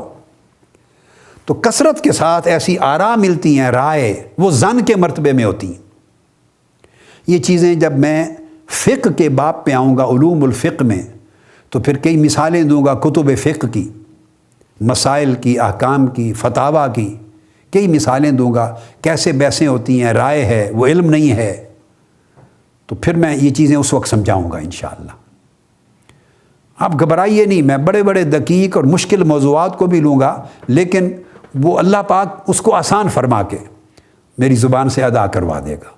تو کثرت کے ساتھ ایسی آراء ملتی ہیں، رائے، وہ ظن کے مرتبے میں ہوتی ہیں۔ یہ چیزیں جب میں فقہ کے باب پہ آؤں گا، علوم الفقہ میں، تو پھر کئی مثالیں دوں گا کتب فقہ کی، مسائل کی، احکام کی، فتاویٰ کی، کئی مثالیں دوں گا، کیسے بحثیں ہوتی ہیں، رائے ہے، وہ علم نہیں ہے۔ تو پھر میں یہ چیزیں اس وقت سمجھاؤں گا انشاءاللہ۔ آپ گھبرائیے نہیں، میں بڑے بڑے دقیق اور مشکل موضوعات کو بھی لوں گا، لیکن وہ اللہ پاک اس کو آسان فرما کے میری زبان سے ادا کروا دے گا۔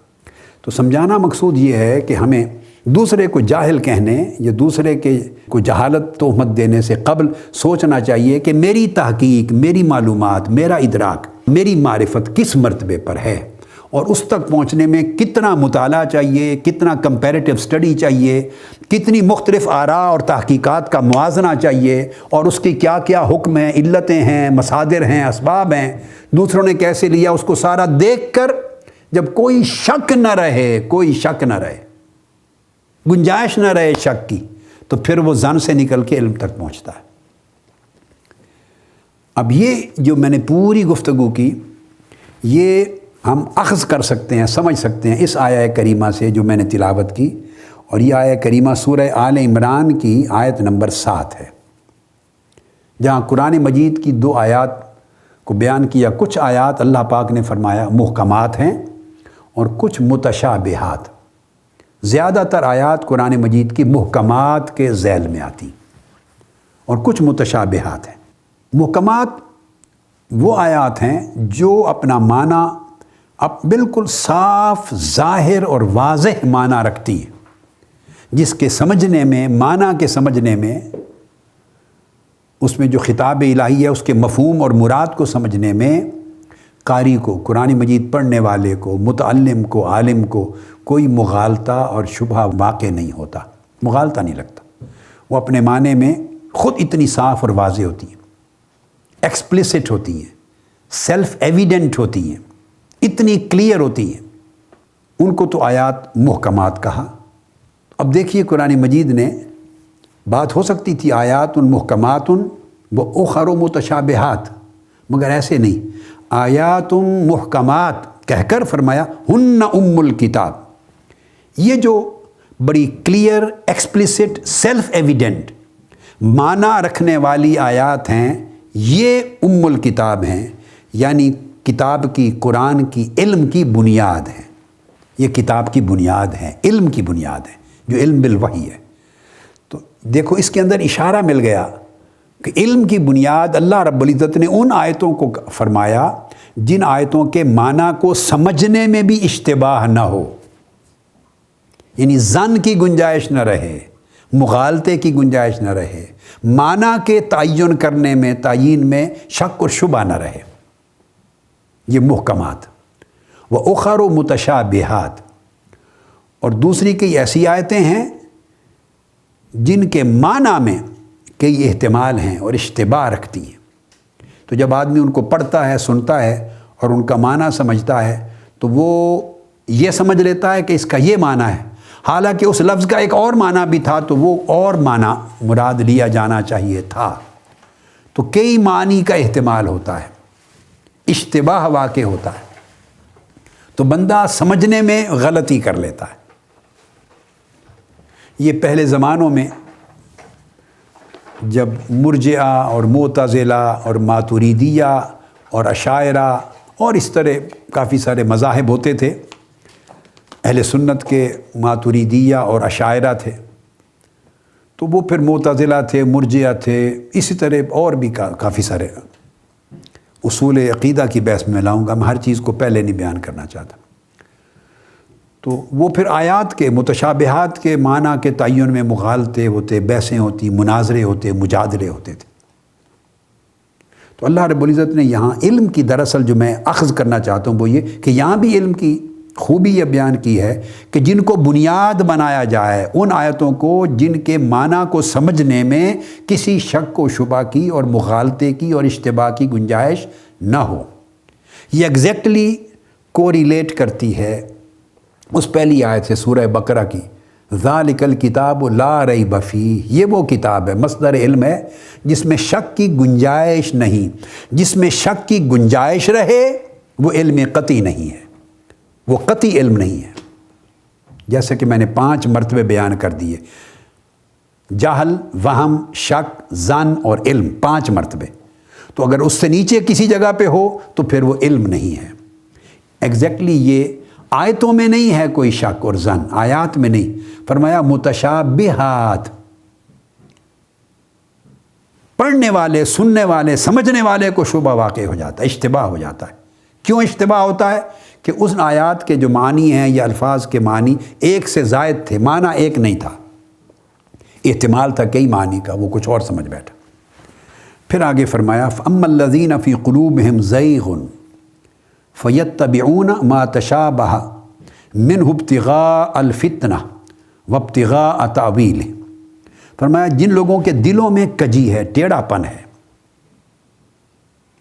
تو سمجھانا مقصود یہ ہے کہ ہمیں دوسرے کو جاہل کہنے یا دوسرے کے کو جہالت تہمت دینے سے قبل سوچنا چاہیے کہ میری تحقیق، میری معلومات، میرا ادراک، میری معرفت کس مرتبے پر ہے، اور اس تک پہنچنے میں کتنا مطالعہ چاہیے، کتنا کمپیریٹیو سٹڈی چاہیے، کتنی مختلف آراء اور تحقیقات کا موازنہ چاہیے، اور اس کی کیا کیا حکم ہیں، علتیں ہیں، مصادر ہیں، اسباب ہیں، دوسروں نے کیسے لیا، اس کو سارا دیکھ کر جب کوئی شک نہ رہے، کوئی شک نہ رہے، گنجائش نہ رہے شک کی، تو پھر وہ ظن سے نکل کے علم تک پہنچتا ہے۔ اب یہ جو میں نے پوری گفتگو کی، یہ ہم اخذ کر سکتے ہیں، سمجھ سکتے ہیں اس آیہ کریمہ سے جو میں نے تلاوت کی، اور یہ آیہ کریمہ سورہ آل عمران کی آیت نمبر 7 ہے، جہاں قرآن مجید کی 2 آیات کو بیان کیا۔ کچھ آیات اللہ پاک نے فرمایا محکمات ہیں اور کچھ متشابہات۔ زیادہ تر آیات قرآن مجید کی محکمات کے ذیل میں آتی اور کچھ متشابہات ہیں۔ محکمات وہ آیات ہیں جو اپنا معنی اب بالکل صاف، ظاہر اور واضح معنی رکھتی ہیں، جس کے سمجھنے میں، معنی کے سمجھنے میں، اس میں جو خطاب الہی ہے اس کے مفہوم اور مراد کو سمجھنے میں قاری کو، قرآن مجید پڑھنے والے کو، متعلم کو، عالم کو کوئی مغالطہ اور شبہ واقع نہیں ہوتا، مغالطہ نہیں لگتا۔ وہ اپنے معنی میں خود اتنی صاف اور واضح ہوتی ہیں، ایکسپلیسٹ ہوتی ہیں، سیلف ایویڈنٹ ہوتی ہیں، اتنی کلیئر ہوتی ہیں، ان کو تو آیات محکمات کہا۔ اب دیکھیے قرآن مجید نے، بات ہو سکتی تھی آیات محکمات و اخر متشابہات، مگر ایسے نہیں، آیات محکمات کہہ کر فرمایا ہن ام الکتاب۔ یہ جو بڑی کلیئر، ایکسپلیسٹ، سیلف ایویڈنٹ معنی رکھنے والی آیات ہیں، یہ ام الکتاب ہیں، یعنی کتاب کی، قرآن کی، علم کی بنیاد ہے۔ یہ کتاب کی بنیاد ہے، علم کی بنیاد ہے، جو علم بالوحی ہے۔ تو دیکھو اس کے اندر اشارہ مل گیا کہ علم کی بنیاد اللہ رب العزت نے ان آیتوں کو فرمایا جن آیتوں کے معنی کو سمجھنے میں بھی اشتباہ نہ ہو، یعنی ظن کی گنجائش نہ رہے، مغالطے کی گنجائش نہ رہے، معنی کے تعین کرنے میں، تعین میں شک اور شبہ نہ رہے۔ یہ محکمات و اخر متشابہات، اور دوسری کئی ایسی آیتیں ہیں جن کے معنی میں کئی احتمال ہیں اور اشتباہ رکھتی ہیں۔ تو جب آدمی ان کو پڑھتا ہے، سنتا ہے اور ان کا معنی سمجھتا ہے تو وہ یہ سمجھ لیتا ہے کہ اس کا یہ معنی ہے، حالانکہ اس لفظ کا ایک اور معنی بھی تھا، تو وہ اور معنی مراد لیا جانا چاہیے تھا۔ تو کئی معنی کا احتمال ہوتا ہے، اشتباہ واقع ہوتا ہے، تو بندہ سمجھنے میں غلطی کر لیتا ہے۔ یہ پہلے زمانوں میں جب مرجئہ اور معتزلہ اور ماتریدیہ اور اشاعرہ اور اس طرح کافی سارے مذاہب ہوتے تھے، اہل سنت کے ماتریدیہ اور اشاعرہ تھے، تو وہ پھر معتزلہ تھے، مرجئہ تھے، اسی طرح اور بھی کافی سارے اصول عقیدہ کی بحث میں لاؤں گا، میں ہر چیز کو پہلے نہیں بیان کرنا چاہتا۔ تو وہ پھر آیات کے متشابہات کے معنی کے تعین میں مغالطے ہوتے، بحثیں ہوتی، مناظرے ہوتے، مجادلے ہوتے تھے۔ تو اللہ رب العزت نے یہاں علم کی دراصل جو میں اخذ کرنا چاہتا ہوں وہ یہ کہ یہاں بھی علم کی خوبی یہ بیان کی ہے کہ جن کو بنیاد بنایا جائے ان آیتوں کو جن کے معنی کو سمجھنے میں کسی شک و شبہ کی اور مغالطے کی اور اشتباہ کی گنجائش نہ ہو، یہ ایگزیکٹلی کوریلیٹ کرتی ہے اس پہلی آیت سے سورہ بقرہ کی، ذالک الکتاب لا ریب فیہ، یہ وہ کتاب ہے، مصدر علم ہے جس میں شک کی گنجائش نہیں، جس میں شک کی گنجائش رہے وہ علم قطعی نہیں ہے، وہ قطعی علم نہیں ہے۔ جیسے کہ میں نے 5 مرتبے بیان کر دیے، جہل، وہم، شک، ظن اور علم، 5 مرتبے۔ تو اگر اس سے نیچے کسی جگہ پہ ہو تو پھر وہ علم نہیں ہے۔ ایگزیکٹلی یہ آیتوں میں نہیں ہے کوئی شک اور ظن، آیات میں نہیں، فرمایا متشابہات، پڑھنے والے، سننے والے، سمجھنے والے کو شبہ واقع ہو جاتا ہے، اشتباہ ہو جاتا ہے۔ کیوں اشتباہ ہوتا ہے؟ کہ اس آیات کے جو معنی ہیں یا الفاظ کے معنی ایک سے زائد تھے، معنی ایک نہیں تھا، احتمال تھا کئی معنی کا، وہ کچھ اور سمجھ بیٹھا۔ پھر آگے فرمایا فَأَمَّا الَّذِينَ فِي قُلُوبِهِمْ زَيْغٌ فَيَتَّبِعُونَ مَا تَشَابَهَ مِنْهُ ابْتِغَاءَ الْفِتْنَةِ وَابْتِغَاءَ تَأْوِيلِهِ، فرمایا جن لوگوں کے دلوں میں کجی ہے، ٹیڑھا پن ہے،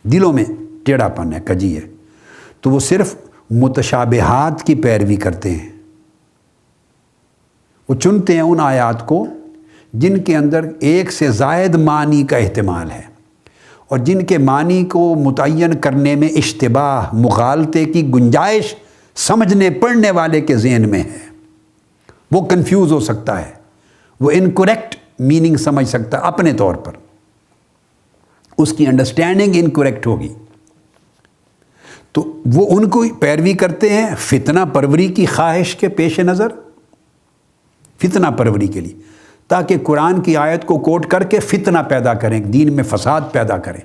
دلوں میں ٹیڑھا پن ہے، کجی ہے، تو وہ صرف متشابہات کی پیروی کرتے ہیں، وہ چنتے ہیں ان آیات کو جن کے اندر ایک سے زائد معنی کا احتمال ہے اور جن کے معنی کو متعین کرنے میں اشتباہ، مغالطے کی گنجائش سمجھنے پڑھنے والے کے ذہن میں ہے، وہ کنفیوز ہو سکتا ہے، وہ انکریکٹ میننگ سمجھ سکتا ہے اپنے طور پر، اس کی انڈرسٹینڈنگ انکریکٹ ہوگی، تو وہ ان کو پیروی کرتے ہیں فتنہ پروری کی خواہش کے پیش نظر، فتنہ پروری کے لیے، تاکہ قرآن کی آیت کو کوٹ کر کے فتنہ پیدا کریں، دین میں فساد پیدا کریں۔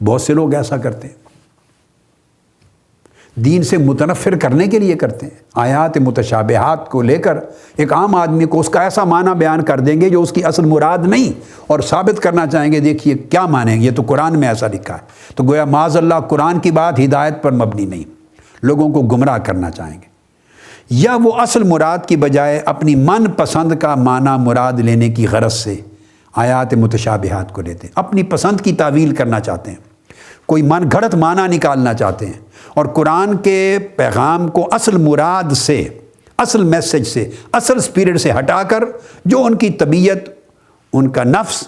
بہت سے لوگ ایسا کرتے ہیں، دین سے متنفر کرنے کے لیے کرتے ہیں، آیات متشابہات کو لے کر ایک عام آدمی کو اس کا ایسا معنی بیان کر دیں گے جو اس کی اصل مراد نہیں، اور ثابت کرنا چاہیں گے دیکھیے کیا مانیں گے، یہ تو قرآن میں ایسا لکھا ہے، تو گویا معاذ اللہ قرآن کی بات ہدایت پر مبنی نہیں، لوگوں کو گمراہ کرنا چاہیں گے، یا وہ اصل مراد کی بجائے اپنی من پسند کا معنی مراد لینے کی غرض سے آیات متشابہات کو لیتے ہیں، اپنی پسند کی تعویل کرنا چاہتے ہیں، کوئی من گھڑت معنی نکالنا چاہتے ہیں، اور قرآن کے پیغام کو اصل مراد سے، اصل میسج سے، اصل سپیرٹ سے ہٹا کر جو ان کی طبیعت، ان کا نفس،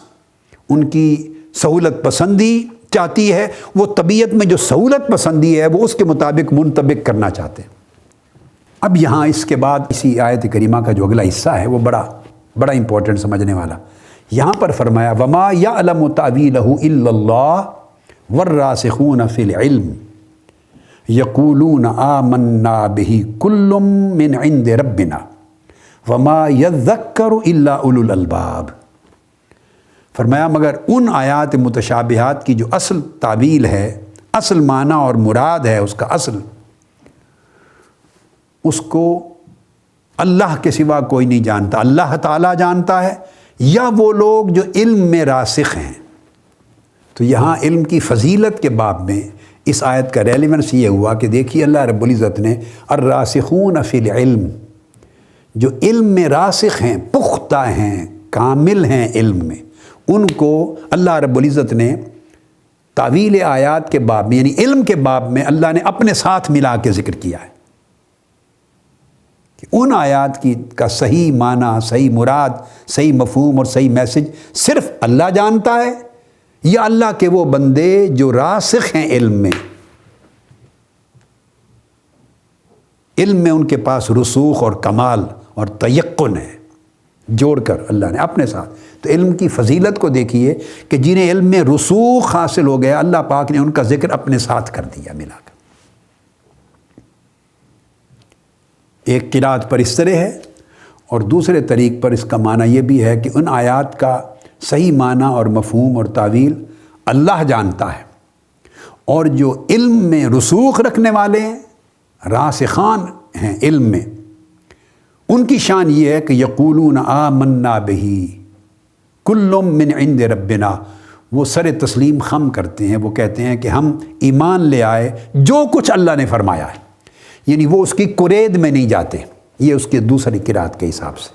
ان کی سہولت پسندی چاہتی ہے، وہ طبیعت میں جو سہولت پسندی ہے وہ اس کے مطابق منطبق کرنا چاہتے ہیں۔ اب یہاں اس کے بعد اسی آیت کریمہ کا جو اگلا حصہ ہے وہ بڑا امپورٹنٹ سمجھنے والا، یہاں پر فرمایا وَمَا يَعْلَمُ تَأْوِيلَهُ إِلَّا اللَّهُ وَالرَّاسِخُونَ فِي الْعِلْمِ يَقُولُونَ آمَنَّا بِهِ كُلٌّ مِّنْ عِندِ رَبِّنَا وَمَا يَذَّكَّرُ إِلَّا أُولُو الْأَلْبَابِ، فرمایا مگر ان آیات متشابہات کی جو اصل تعویل ہے، اصل معنی اور مراد ہے اس کا اصل، اس کو اللہ کے سوا کوئی نہیں جانتا، اللہ تعالیٰ جانتا ہے، یا وہ لوگ جو علم میں راسخ ہیں۔ تو یہاں علم کی فضیلت کے باب میں اس آیت کا ریلیونس یہ ہوا کہ دیکھیے اللہ رب العزت نے الراسخون فی العلم، جو علم میں راسخ ہیں، پختہ ہیں، کامل ہیں علم میں، ان کو اللہ رب العزت نے تعویل آیات کے باب میں یعنی علم کے باب میں اللہ نے اپنے ساتھ ملا کے ذکر کیا ہے کہ ان آیات کا صحیح معنی، صحیح مراد، صحیح مفہوم اور صحیح میسج صرف اللہ جانتا ہے، یا اللہ کے وہ بندے جو راسخ ہیں علم میں، علم میں ان کے پاس رسوخ اور کمال اور تیقن ہے، جوڑ کر اللہ نے اپنے ساتھ۔ تو علم کی فضیلت کو دیکھیے کہ جنہیں علم میں رسوخ حاصل ہو گیا، اللہ پاک نے ان کا ذکر اپنے ساتھ کر دیا ملا کر۔ ایک قرات پر اس طرح ہے، اور دوسرے طریق پر اس کا معنی یہ بھی ہے کہ ان آیات کا صحیح معنی اور مفہوم اور تعویل اللہ جانتا ہے، اور جو علم میں رسوخ رکھنے والے ہیں، راسخان ہیں علم میں، ان کی شان یہ ہے کہ یقولون آمنا بہی کل من عند ربنا، وہ سر تسلیم خم کرتے ہیں، وہ کہتے ہیں کہ ہم ایمان لے آئے جو کچھ اللہ نے فرمایا ہے، یعنی وہ اس کی قرید میں نہیں جاتے۔ یہ اس کے دوسری قرات کے حساب سے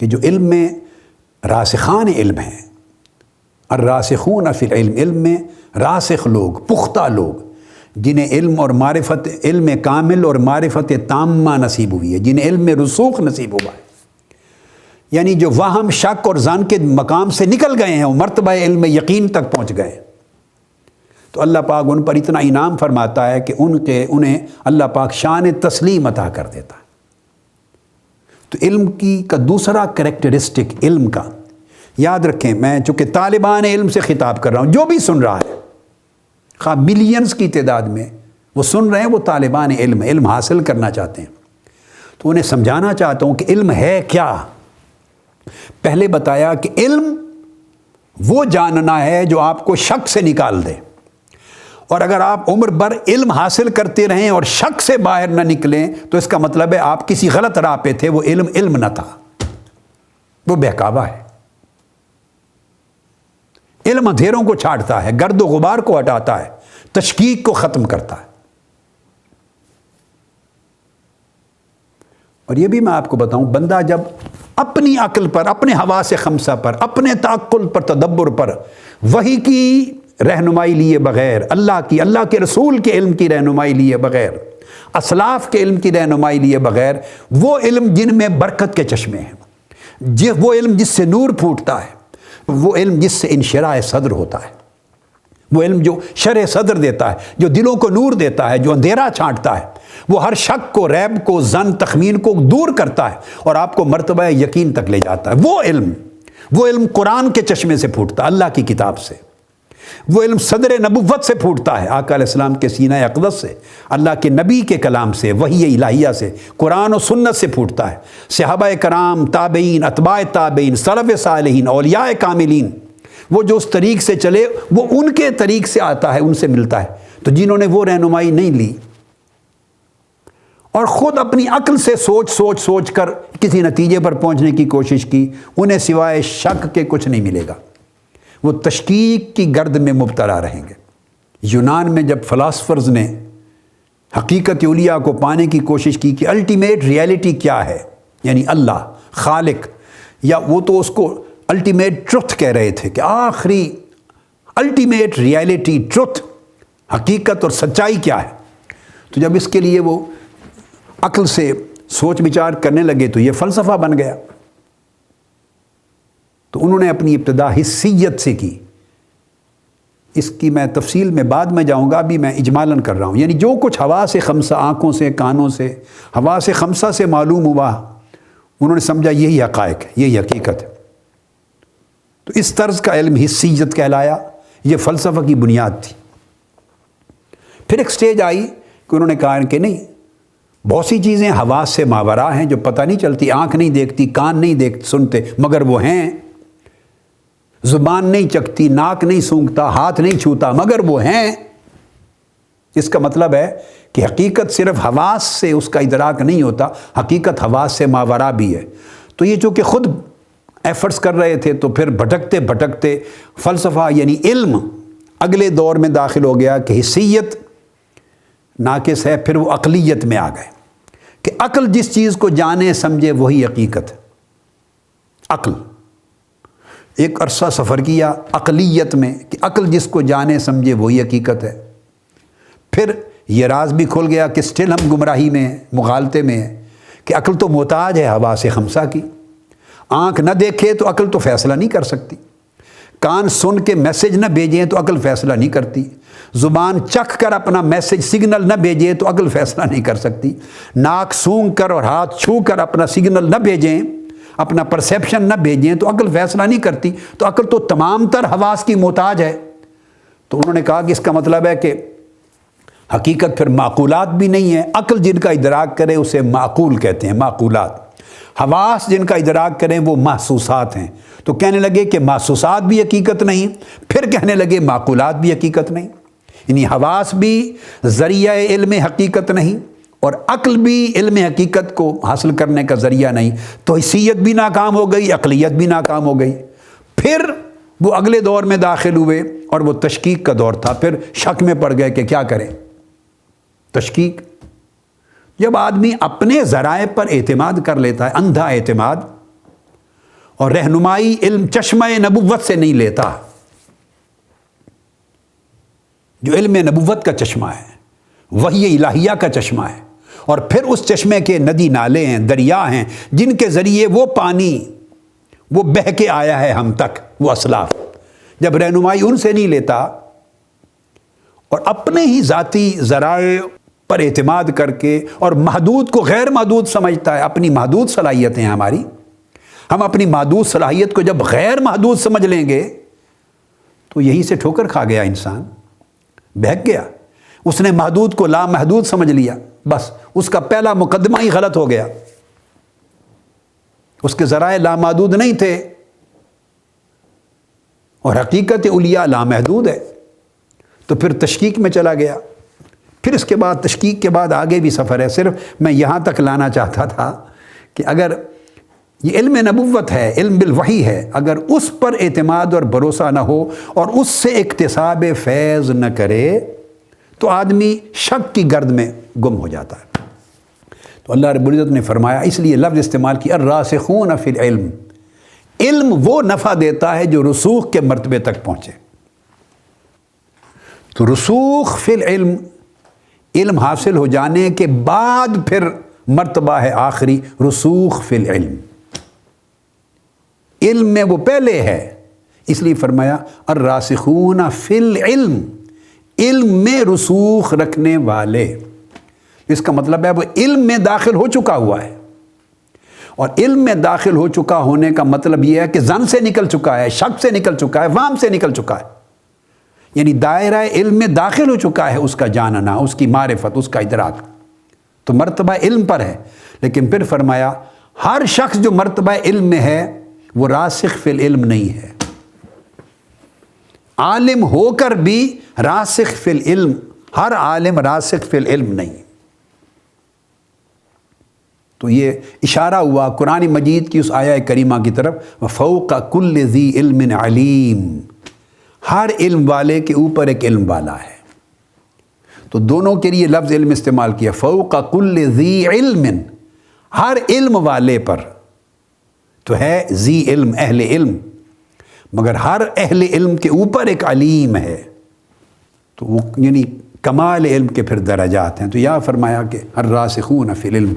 کہ جو علم میں راسخان علم ہیں، الراسخون فی العلم، علم میں راسخ لوگ، پختہ لوگ، جنہیں علم اور معرفت، علم کامل اور معرفت تامہ نصیب ہوئی ہے، جنہیں علم میں رسوخ نصیب ہوا ہے، یعنی جو وہم، شک اور ظن کے مقام سے نکل گئے ہیں، وہ مرتبہ علم یقین تک پہنچ گئے، تو اللہ پاک ان پر اتنا انعام فرماتا ہے کہ انہیں اللہ پاک شان تسلیم عطا کر دیتا ہے۔ تو علم کا دوسرا کریکٹرسٹک علم کا، یاد رکھیں، میں چونکہ طالبان علم سے خطاب کر رہا ہوں، جو بھی سن رہا ہے، خواہ ملینز کی تعداد میں وہ سن رہے ہیں، وہ طالبان علم حاصل کرنا چاہتے ہیں، تو انہیں سمجھانا چاہتا ہوں کہ علم ہے کیا۔ پہلے بتایا کہ علم وہ جاننا ہے جو آپ کو شک سے نکال دے، اور اگر آپ عمر بھر علم حاصل کرتے رہیں اور شک سے باہر نہ نکلیں تو اس کا مطلب ہے آپ کسی غلط راہ پہ تھے، وہ علم نہ تھا، وہ بہکاوا ہے۔ علم اندھیروں کو چھاڑتا ہے، گرد و غبار کو ہٹاتا ہے، تشکیک کو ختم کرتا ہے۔ اور یہ بھی میں آپ کو بتاؤں، بندہ جب اپنی عقل پر، اپنے حواس خمسہ پر، اپنے تعقل پر، تدبر پر، وحی کی رہنمائی لیے بغیر، اللہ کے رسول کے علم کی رہنمائی لیے بغیر، اسلاف کے علم کی رہنمائی لیے بغیر، وہ علم جن میں برکت کے چشمے ہیں، وہ علم جس سے نور پھوٹتا ہے، وہ علم جس سے انشراح صدر ہوتا ہے، وہ علم جو شرح صدر دیتا ہے، جو دلوں کو نور دیتا ہے، جو اندھیرا چھانٹتا ہے، وہ ہر شک کو، ریب کو، ظن، تخمین کو دور کرتا ہے اور آپ کو مرتبہ یقین تک لے جاتا ہے۔ وہ علم قرآن کے چشمے سے پھوٹتا ہے، اللہ کی کتاب سے۔ وہ علم صدر نبوت سے پھوٹتا ہے، آقا علیہ السلام کے سینہ اقدس سے، اللہ کے نبی کے کلام سے، وحی الہیہ سے، قرآن و سنت سے پھوٹتا ہے۔ صحابہ کرام، تابعین، اتباع تابعین، سلف صالحین، اولیاء کاملین، وہ جو اس طریق سے چلے، وہ ان کے طریق سے آتا ہے، ان سے ملتا ہے۔ تو جنہوں نے وہ رہنمائی نہیں لی اور خود اپنی عقل سے سوچ کر کسی نتیجے پر پہنچنے کی کوشش کی، انہیں سوائے شک کے کچھ نہیں ملے گا، وہ تشکیک کی گرد میں مبتلا رہیں گے۔ یونان میں جب فلاسفرز نے حقیقت علیہ کو پانے کی کوشش کی کہ الٹیمیٹ ریالٹی کیا ہے، یعنی اللہ خالق، یا وہ تو اس کو الٹیمیٹ ٹروتھ کہہ رہے تھے کہ آخری الٹیمیٹ ریالٹی، ٹروتھ، حقیقت اور سچائی کیا ہے، تو جب اس کے لیے وہ عقل سے سوچ بچار کرنے لگے تو یہ فلسفہ بن گیا۔ تو انہوں نے اپنی ابتدا حسیت سے کی، اس کی میں تفصیل میں بعد میں جاؤں گا، ابھی میں اجمالاً کر رہا ہوں، یعنی جو کچھ حواس خمسہ، آنکھوں سے، کانوں سے، حواس خمسہ سے معلوم ہوا، انہوں نے سمجھا یہی حقائق ہے، یہی حقیقت ہے۔ تو اس طرز کا علم حسیت کہلایا، یہ فلسفہ کی بنیاد تھی۔ پھر ایک سٹیج آئی کہ انہوں نے کہا کہ نہیں، بہت سی چیزیں حواس سے ماوراء ہیں جو پتہ نہیں چلتی، آنکھ نہیں دیکھتی، کان نہیں سنتے، مگر وہ ہیں، زبان نہیں چکھتی، ناک نہیں سونگھتا، ہاتھ نہیں چھوتا، مگر وہ ہیں۔ اس کا مطلب ہے کہ حقیقت صرف حواس سے اس کا ادراک نہیں ہوتا، حقیقت حواس سے ماوراء بھی ہے۔ تو یہ چونکہ خود ایفرٹس کر رہے تھے تو پھر بھٹکتے بھٹکتے فلسفہ یعنی علم اگلے دور میں داخل ہو گیا کہ حسیت ناقص ہے، پھر وہ عقلیت میں آ گئے کہ عقل جس چیز کو جانے سمجھے وہی حقیقت ہے۔ عقل ایک عرصہ سفر کیا عقلیت میں کہ عقل جس کو جانے سمجھے وہی حقیقت ہے۔ پھر یہ راز بھی کھل گیا کہ سٹل ہم گمراہی میں ہیں، مغالطے میں ہیں کہ عقل تو محتاج ہے حواس خمسہ کی، آنکھ نہ دیکھے تو عقل تو فیصلہ نہیں کر سکتی، کان سن کے میسج نہ بھیجیں تو عقل فیصلہ نہیں کرتی، زبان چکھ کر اپنا میسج سگنل نہ بھیجیں تو عقل فیصلہ نہیں کر سکتی، ناک سونگھ کر اور ہاتھ چھو کر اپنا سگنل نہ بھیجیں، اپنا پرسیپشن نہ بھیجیں تو عقل فیصلہ نہیں کرتی، تو عقل تو تمام تر حواس کی محتاج ہے۔ تو انہوں نے کہا کہ اس کا مطلب ہے کہ حقیقت پھر معقولات بھی نہیں ہے. عقل جن کا ادراک کرے اسے معقول کہتے ہیں، معقولات. حواس جن کا ادراک کریں وہ محسوسات ہیں. تو کہنے لگے کہ محسوسات بھی حقیقت نہیں، پھر کہنے لگے معقولات بھی حقیقت نہیں. یعنی حواس بھی ذریعہ علم حقیقت نہیں اور عقل بھی علم حقیقت کو حاصل کرنے کا ذریعہ نہیں. تو حیثیت بھی ناکام ہو گئی، عقلیت بھی ناکام ہو گئی. پھر وہ اگلے دور میں داخل ہوئے اور وہ تشکیک کا دور تھا. پھر شک میں پڑ گئے کہ کیا کریں. تشکیک جب آدمی اپنے ذرائع پر اعتماد کر لیتا ہے، اندھا اعتماد، اور رہنمائی علم چشمہ نبوت سے نہیں لیتا، جو علم نبوت کا چشمہ ہے، وحی الہیہ کا چشمہ ہے، اور پھر اس چشمے کے ندی نالے ہیں، دریا ہیں، جن کے ذریعے وہ پانی وہ بہہ کے آیا ہے ہم تک، وہ اسلاف. جب رہنمائی ان سے نہیں لیتا اور اپنے ہی ذاتی ذرائع پر اعتماد کر کے اور محدود کو غیر محدود سمجھتا ہے. اپنی محدود صلاحیتیں ہیں ہماری، ہم اپنی محدود صلاحیت کو جب غیر محدود سمجھ لیں گے تو یہیں سے ٹھوکر کھا گیا انسان، بہک گیا. اس نے محدود کو لامحدود سمجھ لیا، بس اس کا پہلا مقدمہ ہی غلط ہو گیا. اس کے ذرائع لامحدود نہیں تھے اور حقیقت علیہ لامحدود ہے. تو پھر تشکیک میں چلا گیا. پھر اس کے بعد تشکیک کے بعد آگے بھی سفر ہے. صرف میں یہاں تک لانا چاہتا تھا کہ اگر یہ علم نبوت ہے، علم بالوحی ہے، اگر اس پر اعتماد اور بھروسہ نہ ہو اور اس سے اکتساب فیض نہ کرے تو آدمی شک کی گرد میں گم ہو جاتا ہے. تو اللہ رب العزت نے فرمایا، اس لیے لفظ استعمال کیا الراسخون فی العلم. علم وہ نفع دیتا ہے جو رسوخ کے مرتبے تک پہنچے. تو رسوخ فی العلم، علم حاصل ہو جانے کے بعد پھر مرتبہ ہے آخری رسوخ فی العلم. علم میں وہ پہلے ہے، اس لیے فرمایا الراسخون فی العلم، علم میں رسوخ رکھنے والے. اس کا مطلب ہے وہ علم میں داخل ہو چکا ہوا ہے. اور علم میں داخل ہو چکا ہونے کا مطلب یہ ہے کہ ظن سے نکل چکا ہے، شک سے نکل چکا ہے، وہم سے نکل چکا ہے. یعنی دائرہ علم میں داخل ہو چکا ہے اس کا جاننا، اس کی معرفت، اس کا ادراک. تو مرتبہ علم پر ہے. لیکن پھر فرمایا ہر شخص جو مرتبہ علم میں ہے وہ راسخ فی العلم نہیں ہے. عالم ہو کر بھی راسخ فی العلم، ہر عالم راسخ فی العلم نہیں. تو یہ اشارہ ہوا قرآن مجید کی اس آیہ کریمہ کی طرف، وَفَوْقَ كُلِّ ذِي عِلْمٍ عَلِيمٍ. ہر علم والے کے اوپر ایک علم والا ہے. تو دونوں کے لیے لفظ علم استعمال کیا، فوق کل ذی علم، ہر علم والے پر. تو ہے ذی علم، اہل علم، مگر ہر اہل علم کے اوپر ایک علیم ہے. تو وہ یعنی کمال علم کے پھر درجات ہیں. تو یہاں فرمایا کہ الراسخون فی العلم.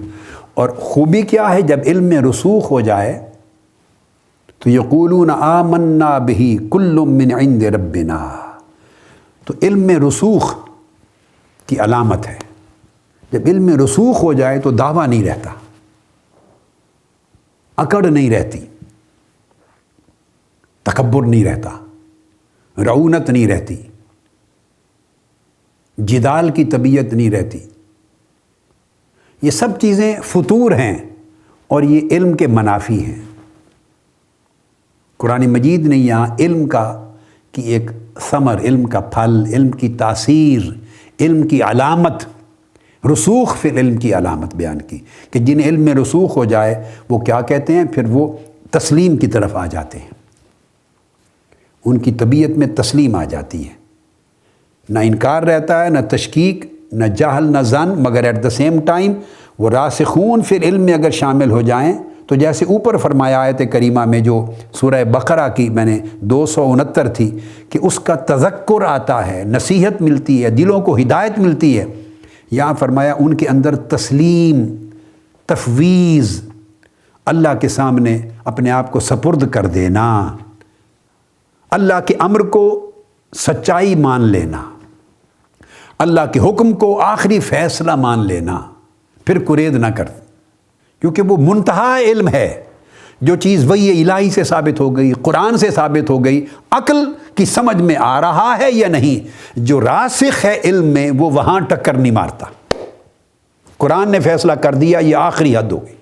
اور خوبی کیا ہے جب علم میں رسوخ ہو جائے تو یقولون آمنا بہ کل من عند ربنا. تو علم میں رسوخ کی علامت ہے. جب علم میں رسوخ ہو جائے تو دعویٰ نہیں رہتا، اکڑ نہیں رہتی، تکبر نہیں رہتا، رعونت نہیں رہتی، جدال کی طبیعت نہیں رہتی. یہ سب چیزیں فطور ہیں اور یہ علم کے منافی ہیں. قرآن مجید نے یہاں علم کا کی ایک ثمر، علم کا پھل، علم کی تاثیر، علم کی علامت، رسوخ فی العلم کی علامت بیان کی کہ جن علم میں رسوخ ہو جائے وہ کیا کہتے ہیں، پھر وہ تسلیم کی طرف آ جاتے ہیں. ان کی طبیعت میں تسلیم آ جاتی ہے، نہ انکار رہتا ہے، نہ تشکیک، نہ جہل، نہ ظن، مگر ایٹ دا سیم ٹائم وہ راسخون فی العلم میں اگر شامل ہو جائیں تو جیسے اوپر فرمایا آیت کریمہ میں جو سورہ بقرہ کی میں نے 269 تھی کہ اس کا تذکر آتا ہے، نصیحت ملتی ہے، دلوں کو ہدایت ملتی ہے. یہاں فرمایا ان کے اندر تسلیم، تفویض، اللہ کے سامنے اپنے آپ کو سپرد کر دینا، اللہ کے امر کو سچائی مان لینا، اللہ کے حکم کو آخری فیصلہ مان لینا، پھر کرید نہ کر. کیونکہ وہ منتہا علم ہے. جو چیز وحی الہی سے ثابت ہو گئی، قرآن سے ثابت ہو گئی، عقل کی سمجھ میں آ رہا ہے یا نہیں. جو راسخ ہے علم میں وہ وہاں ٹکر نہیں مارتا. قرآن نے فیصلہ کر دیا یہ آخری حد ہوگی.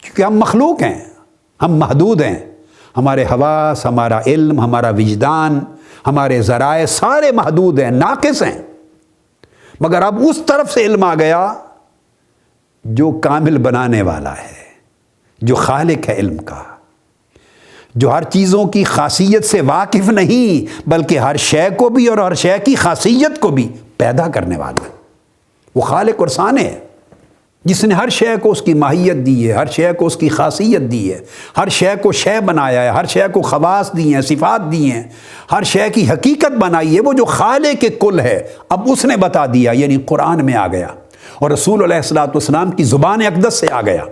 کیونکہ ہم مخلوق ہیں, ہم محدود ہیں. ہمارے حواس, ہمارا علم, ہمارا وجدان, ہمارے ذرائع سارے محدود ہیں, ناقص ہیں. مگر اب اس طرف سے علم آ گیا جو کامل بنانے والا ہے, جو خالق ہے علم کا, جو ہر چیزوں کی خاصیت سے واقف نہیں بلکہ ہر شے کو بھی اور ہر شے کی خاصیت کو بھی پیدا کرنے والا ہے. وہ خالق اور صانع ہے جس نے ہر شے کو اس کی ماہیت دی ہے, ہر شے کو اس کی خاصیت دی ہے, ہر شے کو شے بنایا ہے, ہر شے کو خواص دی ہیں, صفات دی ہیں, ہر شے کی حقیقت بنائی ہے. وہ جو خالق کل ہے اب اس نے بتا دیا, یعنی قرآن میں آ گیا اور رسول علیہ الصلوۃ والسلام کی زبان اقدس سے آ گیا.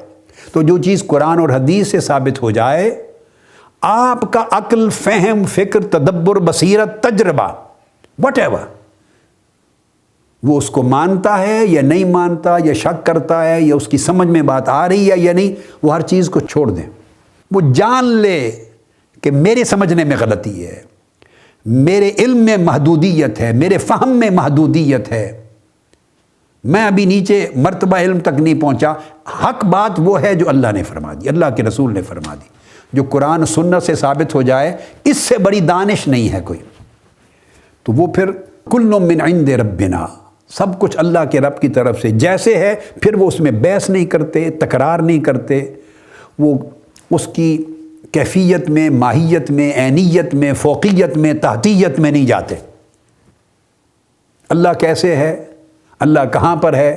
تو جو چیز قرآن اور حدیث سے ثابت ہو جائے, آپ کا عقل, فہم, فکر, تدبر, بصیرت, تجربہ, وٹ ایور, وہ اس کو مانتا ہے یا نہیں مانتا, یا شک کرتا ہے, یا اس کی سمجھ میں بات آ رہی ہے یا نہیں, وہ ہر چیز کو چھوڑ دیں. وہ جان لے کہ میرے سمجھنے میں غلطی ہے, میرے علم میں محدودیت ہے, میرے فہم میں محدودیت ہے, میں ابھی نیچے مرتبہ علم تک نہیں پہنچا. حق بات وہ ہے جو اللہ نے فرما دی, اللہ کے رسول نے فرما دی, جو قرآن سنت سے ثابت ہو جائے. اس سے بڑی دانش نہیں ہے کوئی. تو وہ پھر کل من عند ربنا, سب کچھ اللہ کے رب کی طرف سے جیسے ہے. پھر وہ اس میں بحث نہیں کرتے, تکرار نہیں کرتے, وہ اس کی کیفیت میں, ماہیت میں, عینیت میں, فوقیت میں, تحتیت میں نہیں جاتے. اللہ کیسے ہے, اللہ کہاں پر ہے,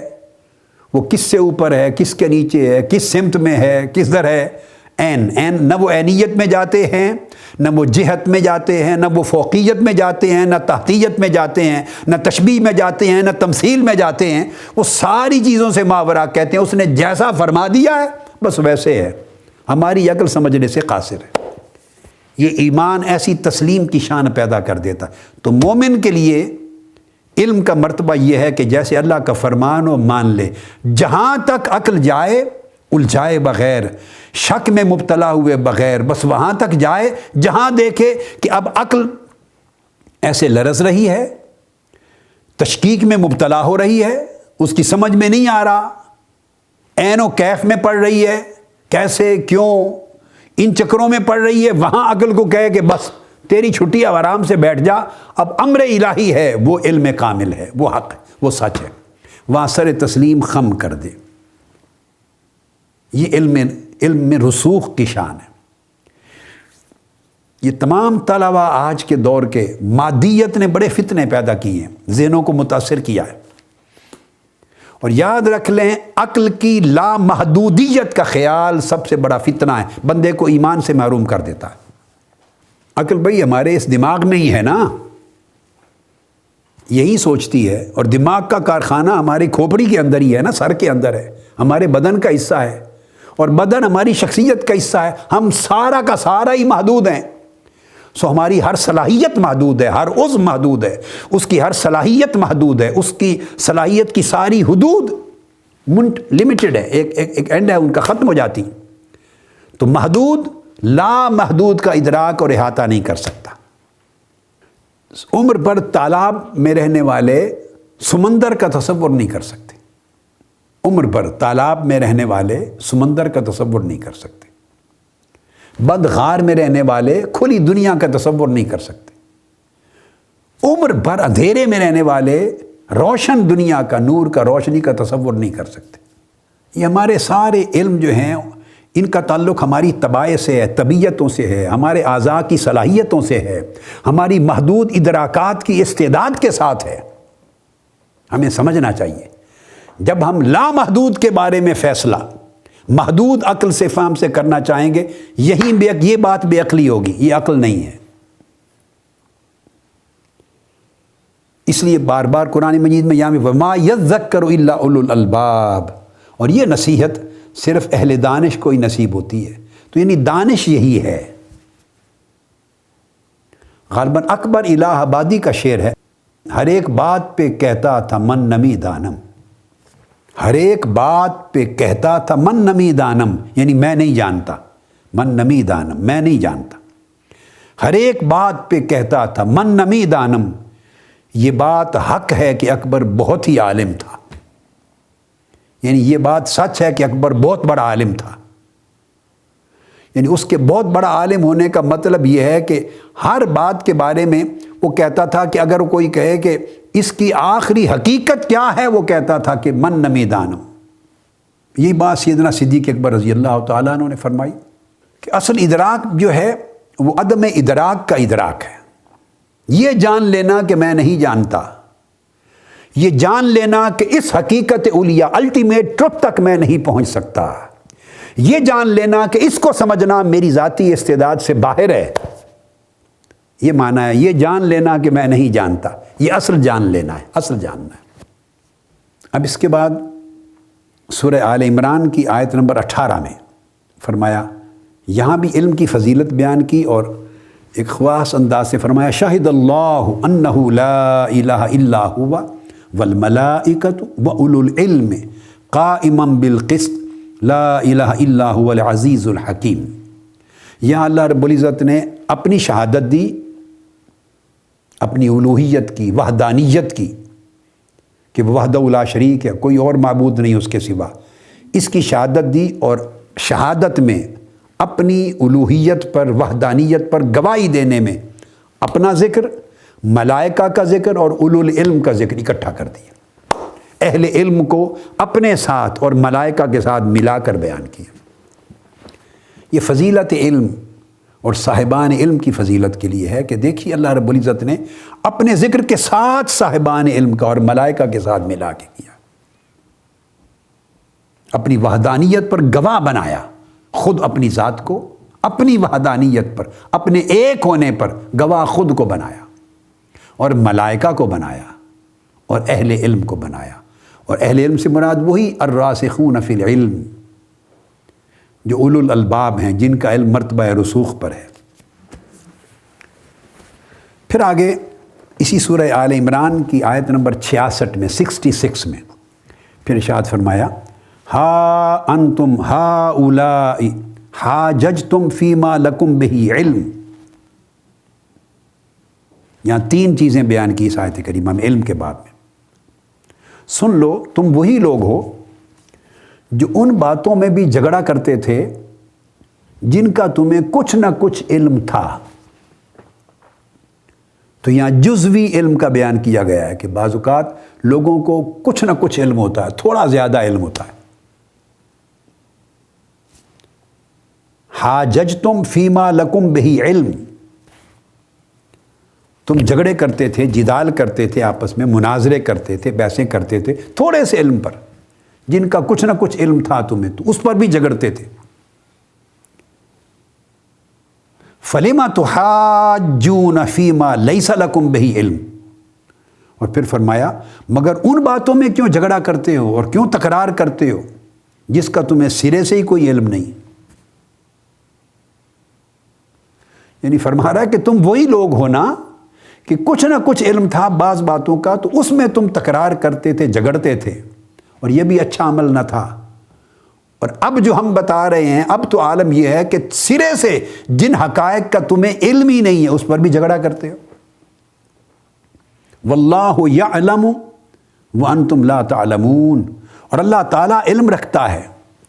وہ کس سے اوپر ہے, کس کے نیچے ہے, کس سمت میں ہے, کس در ہے. نہ وہ عینیت میں جاتے ہیں, نہ وہ جہت میں جاتے ہیں, نہ وہ فوقیت میں جاتے ہیں, نہ تحتیت میں جاتے ہیں, نہ تشبیہ میں جاتے ہیں, نہ تمثیل میں جاتے ہیں. وہ ساری چیزوں سے ماورا کہتے ہیں اس نے جیسا فرما دیا ہے بس ویسے ہے. ہماری عقل سمجھنے سے قاصر ہے. یہ ایمان ایسی تسلیم کی شان پیدا کر دیتا. تو مومن کے لیے علم کا مرتبہ یہ ہے کہ جیسے اللہ کا فرمان ہو مان لے. جہاں تک عقل جائے الجھائے بغیر, شک میں مبتلا ہوئے بغیر, بس وہاں تک جائے جہاں دیکھے کہ اب عقل ایسے لرز رہی ہے, تشکیک میں مبتلا ہو رہی ہے, اس کی سمجھ میں نہیں آ رہا, عین و کیف میں پڑ رہی ہے, کیسے کیوں ان چکروں میں پڑ رہی ہے. وہاں عقل کو کہے کہ بس تیری چھٹی, اب آرام سے بیٹھ جا, اب امر الہی ہے, وہ علم کامل ہے, وہ حق ہے, وہ سچ ہے. وہاں سر تسلیم خم کر دے. یہ علم میں رسوخ کی شان ہے. یہ تمام طلبہ آج کے دور کے مادیت نے بڑے فتنے پیدا کیے ہیں, ذہنوں کو متاثر کیا ہے. اور یاد رکھ لیں عقل کی لامحدودیت کا خیال سب سے بڑا فتنہ ہے, بندے کو ایمان سے محروم کر دیتا ہے. عقل بھئی ہمارے اس دماغ میں ہی ہے نا, یہی سوچتی ہے, اور دماغ کا کارخانہ ہماری کھوپڑی کے اندر ہی ہے نا, سر کے اندر ہے, ہمارے بدن کا حصہ ہے, اور بدن ہماری شخصیت کا حصہ ہے. ہم سارا کا سارا ہی محدود ہیں. سو ہماری ہر صلاحیت محدود ہے, ہر عضو محدود ہے, اس کی ہر صلاحیت محدود ہے, اس کی صلاحیت کی ساری حدود لمیٹڈ ہے, ایک اینڈ ہے ان کا, ختم ہو جاتی. تو محدود لا محدود کا ادراک اور احاطہ نہیں کر سکتا. عمر بھر تالاب میں رہنے والے سمندر کا تصور نہیں کر سکتے. عمر بھر تالاب میں رہنے والے سمندر کا تصور نہیں کر سکتے. بند غار میں رہنے والے کھلی دنیا کا تصور نہیں کر سکتے. عمر بھر اندھیرے میں رہنے والے روشن دنیا کا, نور کا, روشنی کا تصور نہیں کر سکتے. یہ ہمارے سارے علم جو ہیں ان کا تعلق ہماری طباع سے ہے, طبیعتوں سے ہے, ہمارے اعضاء کی صلاحیتوں سے ہے, ہماری محدود ادراکات کی استعداد کے ساتھ ہے. ہمیں سمجھنا چاہیے جب ہم لامحدود کے بارے میں فیصلہ محدود عقل سے فہم سے کرنا چاہیں گے, یہ بات بے عقلی ہوگی, یہ عقل نہیں ہے. اس لیے بار بار قرآن مجید میں یہاں وما یذکر الا اولو الالباب, اور یہ نصیحت صرف اہل دانش کو ہی نصیب ہوتی ہے. تو یعنی دانش یہی ہے. غالباً اکبر الہ آبادی کا شعر ہے, ہر ایک بات پہ کہتا تھا من نمی دانم. ہر ایک بات پہ کہتا تھا من نمی دانم, یعنی میں نہیں جانتا. من نمی دانم, میں نہیں جانتا. ہر ایک بات پہ کہتا تھا من نمی دانم، یہ بات حق ہے کہ اکبر بہت ہی عالم تھا، یعنی یہ بات سچ ہے کہ اکبر بہت بڑا عالم تھا۔ یعنی اس کے بہت بڑا عالم ہونے کا مطلب یہ ہے کہ ہر بات کے بارے میں وہ کہتا تھا کہ اگر کوئی کہے کہ اس کی آخری حقیقت کیا ہے، وہ کہتا تھا کہ من نمی دانم۔ یہی بات سیدنا صدیق اکبر رضی اللہ تعالیٰ عنہ نے فرمائی کہ اصل ادراک جو ہے وہ عدم ادراک کا ادراک ہے۔ یہ جان لینا کہ میں نہیں جانتا، یہ جان لینا کہ اس حقیقت علیہ الٹیمیٹ ٹروتھ تک میں نہیں پہنچ سکتا، یہ جان لینا کہ اس کو سمجھنا میری ذاتی استعداد سے باہر ہے، یہ معنی ہے یہ جان لینا کہ میں نہیں جانتا، یہ اصل جان لینا ہے، اصل جاننا ہے۔ اب اس کے بعد سورہ آل عمران کی آیت نمبر 18 میں فرمایا، یہاں بھی علم کی فضیلت بیان کی اور ایک خاص انداز سے فرمایا، شاہد اللہ انہ لا الہ الا ہوا والملائکۃ واولو العلم قائما بالقسط لا الہ الا هو العزیز الحکیم۔ یہاں اللہ رب العزت نے اپنی شہادت دی، اپنی الوہیت کی، وحدانیت کی، کہ وہ وحدہ لا شریک ہے، کوئی اور معبود نہیں اس کے سوا، اس کی شہادت دی، اور شہادت میں اپنی الوہیت پر، وحدانیت پر گواہی دینے میں اپنا ذکر، ملائکہ کا ذکر اور اولو العلم کا ذکر اکٹھا کر دیا، اہل علم کو اپنے ساتھ اور ملائکہ کے ساتھ ملا کر بیان کیا۔ یہ فضیلت علم اور صاحبان علم کی فضیلت کے لیے ہے کہ دیکھیے اللہ رب العزت نے اپنے ذکر کے ساتھ صاحبان علم کا اور ملائکہ کے ساتھ ملا کے کیا، اپنی وحدانیت پر گواہ بنایا، خود اپنی ذات کو اپنی وحدانیت پر، اپنے ایک ہونے پر گواہ خود کو بنایا، اور ملائکہ کو بنایا، اور اہل علم کو بنایا۔ اور اہل علم سے مراد وہی الراسخون فی العلم، جو اولو الالباب ہیں، جن کا علم مرتبہ رسوخ پر ہے۔ پھر آگے اسی سورہ آل عمران کی آیت نمبر 66 میں 66 میں پھر ارشاد فرمایا، ہا انتم ہؤلاء حاججتم فیما لکم بہ علم۔ یہاں 3 چیزیں بیان کی اس آیت کریمہ میں علم کے باب میں۔ سن لو، تم وہی لوگ ہو جو ان باتوں میں بھی جھگڑا کرتے تھے جن کا تمہیں کچھ نہ کچھ علم تھا۔ تو یہاں جزوی علم کا بیان کیا گیا ہے کہ بعض اوقات لوگوں کو کچھ نہ کچھ علم ہوتا ہے، تھوڑا زیادہ علم ہوتا ہے۔ حاججتم فیما لکم بہ علم، تم جھگڑے کرتے تھے، جدال کرتے تھے، آپس میں مناظرے کرتے تھے، بحثیں کرتے تھے تھوڑے سے علم پر، جن کا کچھ نہ کچھ علم تھا تمہیں، تو اس پر بھی جھگڑتے تھے۔ فَلِمَ تُحَاجُّونَ فِيمَا لَيْسَ لَكُمْ بِهِ علم، اور پھر فرمایا مگر ان باتوں میں کیوں جھگڑا کرتے ہو اور کیوں تکرار کرتے ہو جس کا تمہیں سرے سے ہی کوئی علم نہیں۔ یعنی فرما رہا ہے کہ تم وہی لوگ ہو نا کہ کچھ نہ کچھ علم تھا بعض باتوں کا، تو اس میں تم تکرار کرتے تھے، جھگڑتے تھے، اور یہ بھی اچھا عمل نہ تھا۔ اور اب جو ہم بتا رہے ہیں، اب تو عالم یہ ہے کہ سرے سے جن حقائق کا تمہیں علم ہی نہیں ہے اس پر بھی جھگڑا کرتے ہو۔ واللہ یعلم وانتم لا تعلمون، اور اللہ تعالیٰ علم رکھتا ہے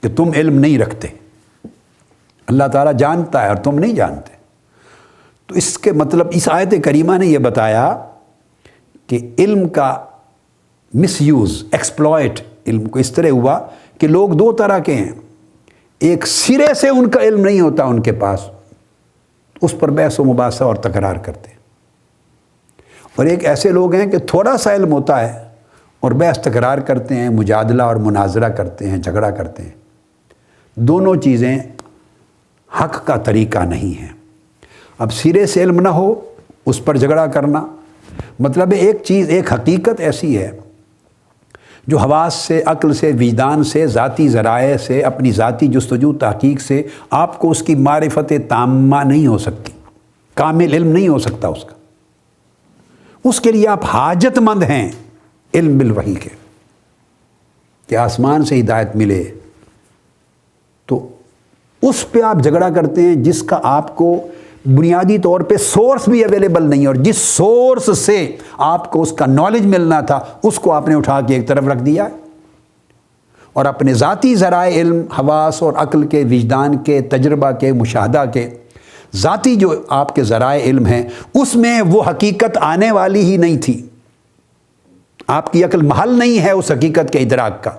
کہ تم علم نہیں رکھتے۔ اللہ تعالیٰ جانتا ہے اور تم نہیں جانتے۔ تو اس کے مطلب اس آیت کریمہ نے یہ بتایا کہ علم کا مس یوز، ایکسپلائٹ علم کو اس طرح ہوا کہ لوگ 2 طرح کے ہیں، ایک سرے سے ان کا علم نہیں ہوتا ان کے پاس، اس پر بحث و مباحثہ اور تکرار کرتے ہیں، اور ایک ایسے لوگ ہیں کہ تھوڑا سا علم ہوتا ہے اور بحث تکرار کرتے ہیں، مجادلہ اور مناظرہ کرتے ہیں، جھگڑا کرتے ہیں۔ دونوں چیزیں حق کا طریقہ نہیں ہے۔ اب سرے سے علم نہ ہو اس پر جھگڑا کرنا، مطلب ایک چیز، ایک حقیقت ایسی ہے جو حواس سے، عقل سے، وجدان سے، ذاتی ذرائع سے، اپنی ذاتی جستجو تحقیق سے آپ کو اس کی معرفت تامہ نہیں ہو سکتی، کامل علم نہیں ہو سکتا اس کا۔ اس کے لیے آپ حاجت مند ہیں علم بالوحی کے، کہ آسمان سے ہدایت ملے، تو اس پہ آپ جھگڑا کرتے ہیں جس کا آپ کو بنیادی طور پہ سورس بھی اویلیبل نہیں ہے، اور جس سورس سے آپ کو اس کا نالج ملنا تھا اس کو آپ نے اٹھا کے ایک طرف رکھ دیا، اور اپنے ذاتی ذرائع علم، حواس اور عقل کے، وجدان کے، تجربہ کے، مشاہدہ کے، ذاتی جو آپ کے ذرائع علم ہیں اس میں وہ حقیقت آنے والی ہی نہیں تھی، آپ کی عقل محل نہیں ہے اس حقیقت کے ادراک کا،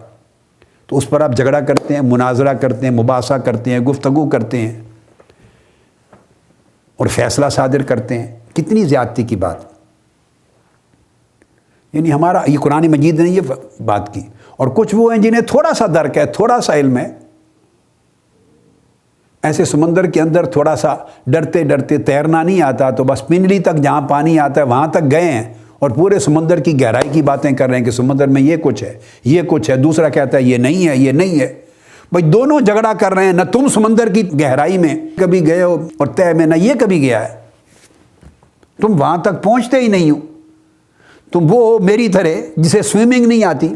تو اس پر آپ جھگڑا کرتے ہیں، مناظرہ کرتے ہیں، مباحثہ کرتے ہیں، گفتگو کرتے ہیں اور فیصلہ صادر کرتے ہیں۔ کتنی زیادتی کی بات! یعنی ہمارا یہ قرآن مجید نے یہ بات کی، اور کچھ وہ ہیں جنہیں تھوڑا سا درک ہے، تھوڑا سا علم ہے، ایسے سمندر کے اندر تھوڑا سا ڈرتے ڈرتے تیرنا نہیں آتا تو بس پنڈلی تک جہاں پانی آتا ہے وہاں تک گئے ہیں اور پورے سمندر کی گہرائی کی باتیں کر رہے ہیں کہ سمندر میں یہ کچھ ہے، یہ کچھ ہے، دوسرا کہتا ہے یہ نہیں ہے، یہ نہیں ہے۔ بھائی دونوں جھگڑا کر رہے ہیں، نہ تم سمندر کی گہرائی میں کبھی گئے ہو اور تہ میں نہ یہ کبھی گیا ہے، تم وہاں تک پہنچتے ہی نہیں ہو، تم وہ میری طرح جسے سوئمنگ نہیں آتی،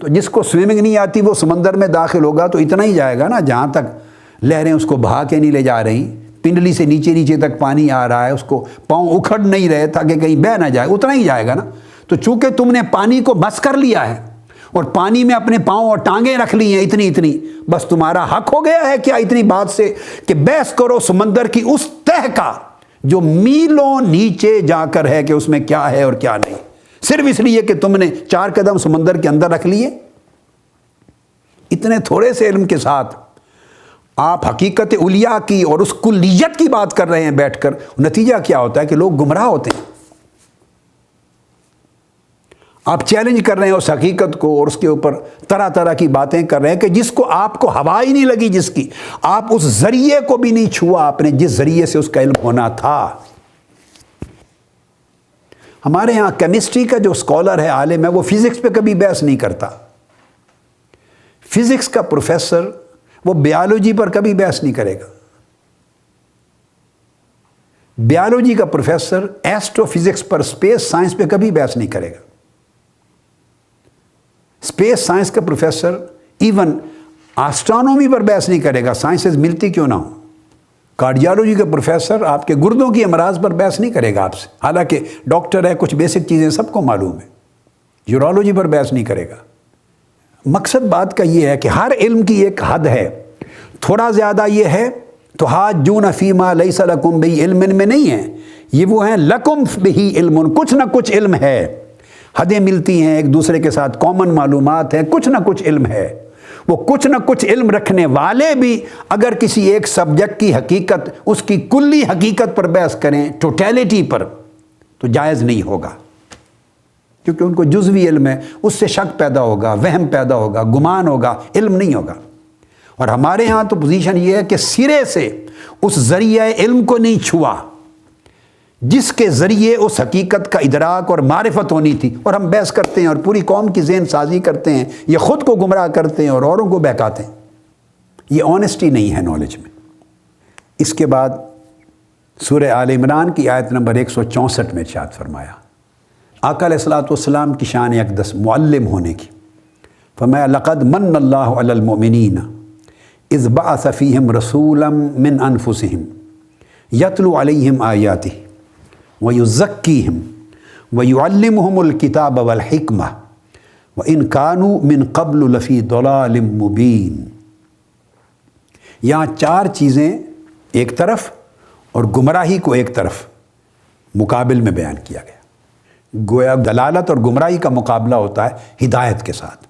تو جس کو سوئمنگ نہیں آتی وہ سمندر میں داخل ہوگا تو اتنا ہی جائے گا نا جہاں تک لہریں اس کو بہا کے نہیں لے جا رہی، پنڈلی سے نیچے نیچے تک پانی آ رہا ہے، اس کو پاؤں اکھڑ نہیں رہے تاکہ کہیں بہہ نہ جائے، اتنا ہی جائے گا نا۔ تو چونکہ تم نے پانی کو بس کر لیا ہے اور پانی میں اپنے پاؤں اور ٹانگیں رکھ لی ہیں اتنی، بس تمہارا حق ہو گیا ہے کیا اتنی بات سے کہ بحث کرو سمندر کی اس تہ کا جو میلوں نیچے جا کر ہے کہ اس میں کیا ہے اور کیا نہیں، صرف اس لیے کہ تم نے 4 قدم سمندر کے اندر رکھ لیے۔ اتنے تھوڑے سے علم کے ساتھ آپ حقیقت علیاء کی اور اس کلیت کی بات کر رہے ہیں بیٹھ کر، نتیجہ کیا ہوتا ہے کہ لوگ گمراہ ہوتے ہیں۔ آپ چیلنج کر رہے ہیں اس حقیقت کو اور اس کے اوپر طرح طرح کی باتیں کر رہے ہیں کہ جس کو آپ کو ہوا ہی نہیں لگی، جس کی آپ اس ذریعے کو بھی نہیں چھوا آپ نے جس ذریعے سے اس کا علم ہونا تھا۔ ہمارے ہاں کیمسٹری کا جو اسکالر ہے، عالم ہے، وہ فزکس پہ کبھی بحث نہیں کرتا، فزکس کا پروفیسر وہ بیالوجی پر کبھی بحث نہیں کرے گا، بیالوجی کا پروفیسر ایسٹرو فزکس پر، اسپیس سائنس پہ کبھی بحث نہیں کرے گا، اسپیس سائنس کا پروفیسر ایون آسٹرانومی پر بحث نہیں کرے گا، سائنسز ملتی کیوں نہ ہو۔ کارڈیالوجی کا پروفیسر آپ کے گردوں کی امراض پر بحث نہیں کرے گا آپ سے، حالانکہ ڈاکٹر ہے، کچھ بیسک چیزیں سب کو معلوم ہے، یورولوجی پر بحث نہیں کرے گا۔ مقصد بات کا یہ ہے کہ ہر علم کی ایک حد ہے، تھوڑا زیادہ یہ ہے تو حاجون فیما لیس لکم بہ علم میں نہیں ہے، یہ وہ ہیں لکم بہ علم، کچھ نہ کچھ علم ہے، حدیں ملتی ہیں ایک دوسرے کے ساتھ، کامن معلومات ہیں، کچھ نہ کچھ علم ہے۔ وہ کچھ نہ کچھ علم رکھنے والے بھی اگر کسی ایک سبجیکٹ کی حقیقت، اس کی کلی حقیقت پر بحث کریں، ٹوٹیلٹی پر، تو جائز نہیں ہوگا، کیونکہ ان کو جزوی علم ہے، اس سے شک پیدا ہوگا، وہم پیدا ہوگا، گمان ہوگا، علم نہیں ہوگا۔ اور ہمارے ہاں تو پوزیشن یہ ہے کہ سرے سے اس ذریعہ علم کو نہیں چھوا جس کے ذریعے اس حقیقت کا ادراک اور معرفت ہونی تھی، اور ہم بحث کرتے ہیں اور پوری قوم کی ذہن سازی کرتے ہیں، یہ خود کو گمراہ کرتے ہیں اور اوروں کو بہکاتے ہیں۔ یہ آنیسٹی نہیں ہے نالج میں۔ اس کے بعد سورہ آل عمران کی آیت نمبر 164 میں ارشاد فرمایا، آقا علیہ الصلوۃ والسلام کی شان اقدس معلم ہونے کی، فرمایا لقد من اللہ علی المؤمنین اذ بعث فیہم رسولا من انفسہم یتلو علیہم آیاتہ ویزکیہم ویعلمہم الکتاب والحکمہ وان کانوا من قبل لفی ضلال مبین۔ یہاں 4 چیزیں ایک طرف اور گمراہی کو ایک طرف مقابل میں بیان کیا گیا۔ گویا دلالت اور گمراہی کا مقابلہ ہوتا ہے ہدایت کے ساتھ،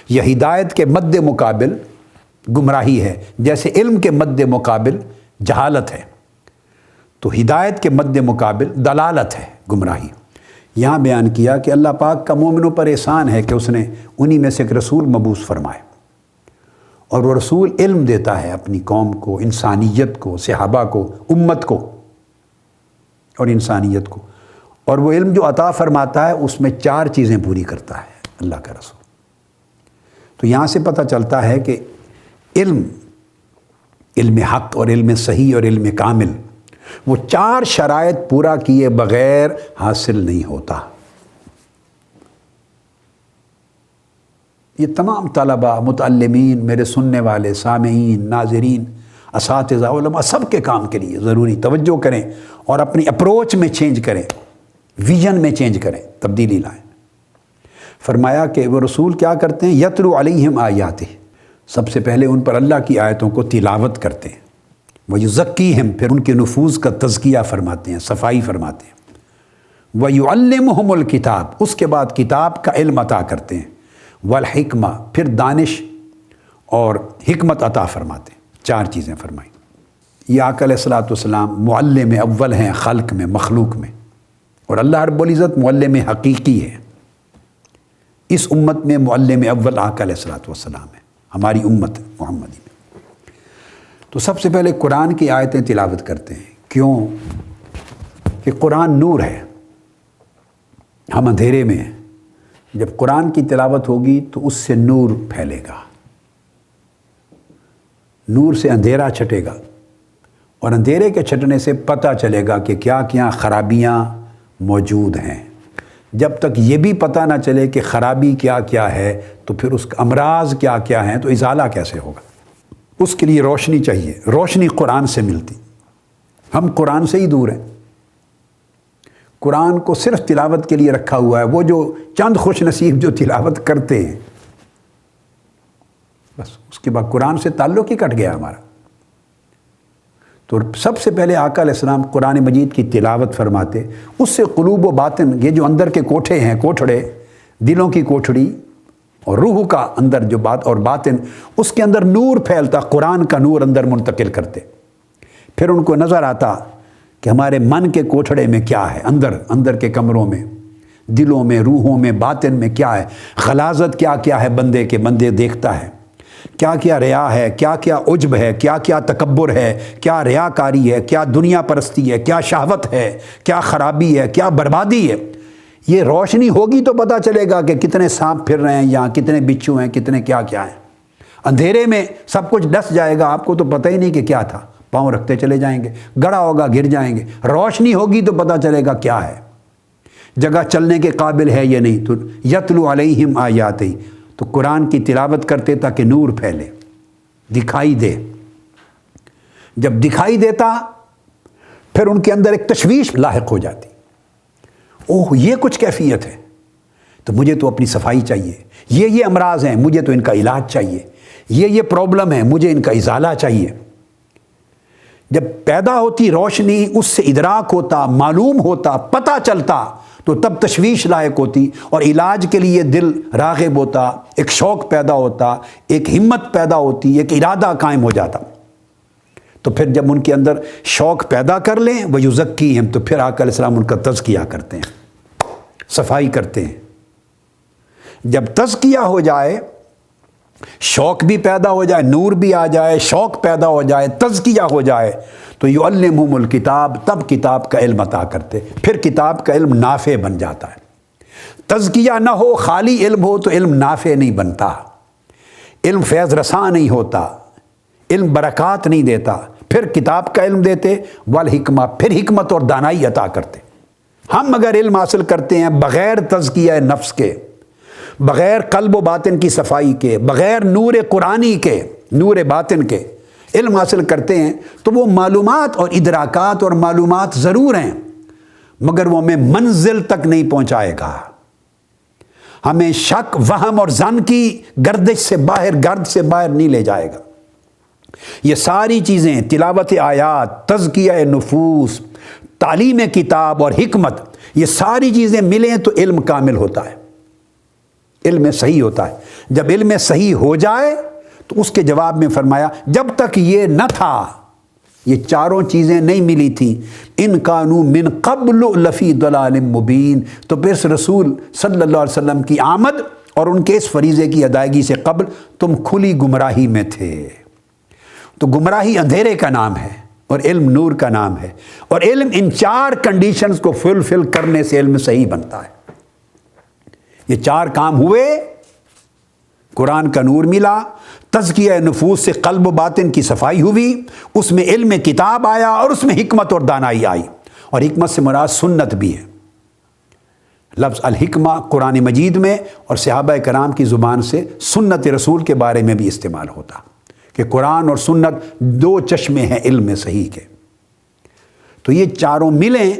یہ ہدایت کے مد مقابل گمراہی ہے، جیسے علم کے مد مقابل جہالت ہے، تو ہدایت کے مد مقابل دلالت ہے، گمراہی۔ یہاں بیان کیا کہ اللہ پاک کا مومنوں پر احسان ہے کہ اس نے انہی میں سے ایک رسول مبعوث فرمائے، اور وہ رسول علم دیتا ہے اپنی قوم کو، انسانیت کو، صحابہ کو، امت کو اور انسانیت کو، اور وہ علم جو عطا فرماتا ہے اس میں 4 چیزیں پوری کرتا ہے اللہ کا رسول۔ تو یہاں سے پتہ چلتا ہے کہ علم حق اور علم صحیح اور علم کامل وہ 4 شرائط پورا کیے بغیر حاصل نہیں ہوتا۔ یہ تمام طلباء، متعلمین، میرے سننے والے، سامعین، ناظرین، اساتذہ علماء سب کے کام کے لیے ضروری توجہ کریں اور اپنی اپروچ میں چینج کریں، ویژن میں چینج کریں، تبدیلی لائیں۔ فرمایا کہ وہ رسول کیا کرتے ہیں؟ یتلو علیہم آیاتہ، سب سے پہلے ان پر اللہ کی آیتوں کو تلاوت کرتے ہیں، ویزکیہم، پھر ان کے نفوذ کا تزکیہ فرماتے ہیں، صفائی فرماتے ہیں، ویعلمہم الکتاب، اس کے بعد کتاب کا علم عطا کرتے ہیں، والحکمہ، پھر دانش اور حکمت عطا فرماتے ہیں۔ 4 چیزیں فرمائیں۔ یہ آقا علیہ الصلوۃ والسلام معلم اول ہیں خلق میں، مخلوق میں، اور اللہ رب العزت معلم حقیقی ہے۔ اس امت میں معلم اول آقا علیہ الصلوۃ والسلام ہے، ہماری امت محمدی میں۔ تو سب سے پہلے قرآن کی آیتیں تلاوت کرتے ہیں، کیوں؟ کہ قرآن نور ہے، ہم اندھیرے میں ہیں، جب قرآن کی تلاوت ہوگی تو اس سے نور پھیلے گا، نور سے اندھیرا چھٹے گا، اور اندھیرے کے چھٹنے سے پتہ چلے گا کہ کیا کیا خرابیاں موجود ہیں۔ جب تک یہ بھی پتہ نہ چلے کہ خرابی کیا کیا ہے تو پھر اس کا امراض کیا کیا ہیں تو ازالہ کیسے ہوگا؟ اس کے لیے روشنی چاہیے، روشنی قرآن سے ملتی، ہم قرآن سے ہی دور ہیں۔ قرآن کو صرف تلاوت کے لیے رکھا ہوا ہے، وہ جو چند خوش نصیب جو تلاوت کرتے ہیں، بس اس کے بعد قرآن سے تعلق ہی کٹ گیا ہمارا۔ تو سب سے پہلے آقا علیہ السلام قرآن مجید کی تلاوت فرماتے، اس سے قلوب و باطن، یہ جو اندر کے کوٹھے ہیں، کوٹھڑے، دلوں کی کوٹھڑی اور روح کا اندر جو بات اور باطن، اس کے اندر نور پھیلتا، قرآن کا نور اندر منتقل کرتے۔ پھر ان کو نظر آتا کہ ہمارے من کے کوٹھڑے میں کیا ہے، اندر کے کمروں میں، دلوں میں، روحوں میں، باطن میں کیا ہے، غلاظت کیا کیا ہے بندے کے، بندے دیکھتا ہے کیا کیا ریا ہے، کیا کیا عجب ہے، کیا کیا تکبر ہے، کیا ریاکاری ہے، کیا دنیا پرستی ہے، کیا شہوت ہے، کیا خرابی ہے، کیا بربادی ہے۔ یہ روشنی ہوگی تو پتہ چلے گا کہ کتنے سانپ پھر رہے ہیں یہاں، کتنے بچھو ہیں، کتنے کیا کیا ہیں۔ اندھیرے میں سب کچھ ڈس جائے گا، آپ کو تو پتہ ہی نہیں کہ کیا تھا، پاؤں رکھتے چلے جائیں گے، گڑا ہوگا گر جائیں گے۔ روشنی ہوگی تو پتہ چلے گا کیا ہے، جگہ چلنے کے قابل ہے یا نہیں۔ تو یتلو علیہم آیاتہ، تو قرآن کی تلاوت کرتے تاکہ نور پھیلے، دکھائی دے۔ جب دکھائی دیتا پھر ان کے اندر ایک تشویش لاحق ہو جاتی، اوہ یہ کچھ کیفیت ہے، تو مجھے تو اپنی صفائی چاہیے، یہ امراض ہیں، مجھے تو ان کا علاج چاہیے، یہ پرابلم ہے، مجھے ان کا ازالہ چاہیے۔ جب پیدا ہوتی روشنی، اس سے ادراک ہوتا، معلوم ہوتا، پتہ چلتا، تو تب تشویش لائق ہوتی، اور علاج کے لیے دل راغب ہوتا، ایک شوق پیدا ہوتا، ایک ہمت پیدا ہوتی، ایک ارادہ قائم ہو جاتا۔ تو پھر جب ان کے اندر شوق پیدا کر لیں، وَيُزَكِّيهِمْ، تو پھر آقا علیہ السلام ان کا تزکیہ کرتے ہیں، صفائی کرتے ہیں۔ جب تزکیہ ہو جائے، شوق بھی پیدا ہو جائے، نور بھی آ جائے، شوق پیدا ہو جائے، تزکیہ ہو جائے، تو یعلمہم الکتاب، تب کتاب کا علم عطا کرتے۔ پھر کتاب کا علم نافع بن جاتا ہے۔ تزکیہ نہ ہو، خالی علم ہو تو علم نافع نہیں بنتا، علم فیض رساں نہیں ہوتا، علم برکات نہیں دیتا۔ پھر کتاب کا علم دیتے، والحکمہ، پھر حکمت اور دانائی عطا کرتے۔ ہم اگر علم حاصل کرتے ہیں بغیر تزکیہ نفس کے، بغیر قلب و باطن کی صفائی کے، بغیر نور قرآنی کے، نور باطن کے علم حاصل کرتے ہیں، تو وہ معلومات اور ادراکات اور معلومات ضرور ہیں، مگر وہ ہمیں منزل تک نہیں پہنچائے گا، ہمیں شک، وہم اور ظن کی گردش سے باہر، گرد سے باہر نہیں لے جائے گا۔ یہ ساری چیزیں، تلاوت آیات، تزکیہ نفوس، تعلیم کتاب اور حکمت، یہ ساری چیزیں ملیں تو علم کامل ہوتا ہے، علم صحیح ہوتا ہے۔ جب علم صحیح ہو جائے تو اس کے جواب میں فرمایا، جب تک یہ نہ تھا، یہ چاروں چیزیں نہیں ملی تھیں، ان کانوا من قبل لفی ضلال مبین، تو پھر رسول صلی اللہ علیہ وسلم کی آمد اور ان کے اس فریضے کی ادائیگی سے قبل تم کھلی گمراہی میں تھے۔ تو گمراہی اندھیرے کا نام ہے اور علم نور کا نام ہے، اور علم ان 4 کنڈیشنز کو فلفل کرنے سے علم صحیح بنتا ہے۔ یہ 4 کام ہوئے، قرآن کا نور ملا، تزکیہ نفوس سے قلب و باطن کی صفائی ہوئی، اس میں علم کتاب آیا، اور اس میں حکمت اور دانائی آئی، اور حکمت سے مراد سنت بھی ہے۔ لفظ الحکمہ قرآن مجید میں اور صحابہ کرام کی زبان سے سنت رسول کے بارے میں بھی استعمال ہوتا، کہ قرآن اور سنت دو چشمے ہیں علم صحیح کے، تو یہ چاروں ملیں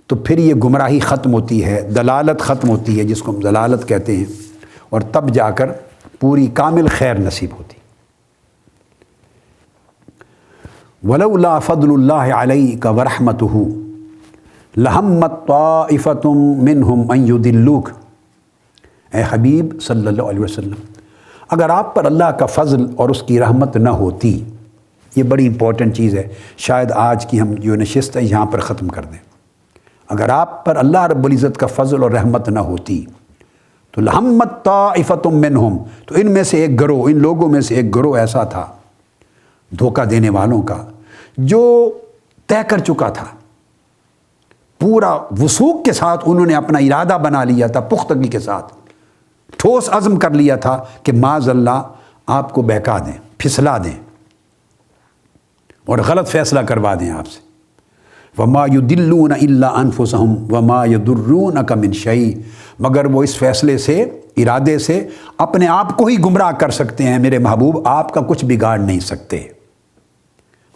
تو پھر یہ گمراہی ختم ہوتی ہے، دلالت ختم ہوتی ہے جس کو ہم ضلالت کہتے ہیں، اور تب جا کر پوری کامل خیر نصیب ہوتی۔ وَلَوْلَا فَضْلُ اللَّهِ عَلَيْكَ وَرَحْمَتُهُ لَهَمَّتْ طَائِفَةٌ مِّنْهُمْ أَن يُضِلُّوكَ۔ اے حبیب صلی اللہ علیہ وسلم، اگر آپ پر اللہ کا فضل اور اس کی رحمت نہ ہوتی، یہ بڑی امپورٹنٹ چیز ہے، شاید آج کی ہم جو نشست ہے یہاں پر ختم کر دیں۔ اگر آپ پر اللہ رب العزت کا فضل اور رحمت نہ ہوتی تو لَهَمَّتْ طَائِفَةٌ مِّنْهُمْ، تو ان میں سے ایک گروہ، ان لوگوں میں سے ایک گروہ ایسا تھا دھوکہ دینے والوں کا جو طے کر چکا تھا، پورا وثوق کے ساتھ انہوں نے اپنا ارادہ بنا لیا تھا، پختگی کے ساتھ ٹھوس عزم کر لیا تھا کہ معاذ اللہ آپ کو بہکا دیں، پھسلا دیں اور غلط فیصلہ کروا دیں آپ سے۔ وَمَا يُضِلُّونَ إِلَّا أَنفُسَهُمْ وَمَا يَضُرُّونَكَ مِنْ شَيْءٍ، مگر وہ اس فیصلے سے، ارادے سے اپنے آپ کو ہی گمراہ کر سکتے ہیں میرے محبوب، آپ کا کچھ بگاڑ نہیں سکتے،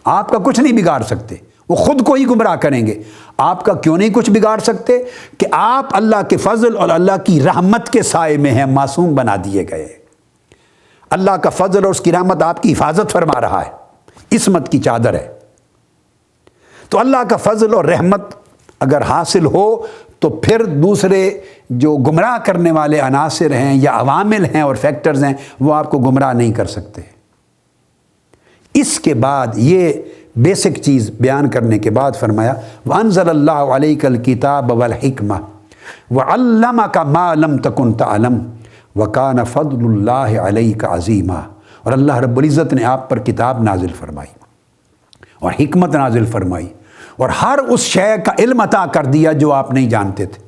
آپ کا کچھ نہیں بگاڑ سکتے، وہ خود کو ہی گمراہ کریں گے۔ آپ کا کیوں نہیں کچھ بگاڑ سکتے؟ کہ آپ اللہ کے فضل اور اللہ کی رحمت کے سائے میں ہیں، معصوم بنا دیے گئے۔ اللہ کا فضل اور اس کی رحمت آپ کی حفاظت فرما رہا ہے، عصمت کی چادر ہے۔ تو اللہ کا فضل اور رحمت اگر حاصل ہو تو پھر دوسرے جو گمراہ کرنے والے عناصر ہیں یا عوامل ہیں اور فیکٹرز ہیں وہ آپ کو گمراہ نہیں کر سکتے۔ اس کے بعد یہ بیسک چیز بیان کرنے کے بعد فرمایا وَأَنزَلَ اللَّهُ عَلَيْكَ الْكِتَابَ وَالْحِكْمَةَ وَعَلَّمَكَ مَا لَمْ تَكُنْ تَعْلَمْ وَكَانَ فَضْلُ اللَّهِ عَلَيْكَ عَظِيمًا۔ اور اللہ رب العزت نے آپ پر کتاب نازل فرمائی اور حکمت نازل فرمائی اور ہر اس شے کا علم عطا کر دیا جو آپ نہیں جانتے تھے۔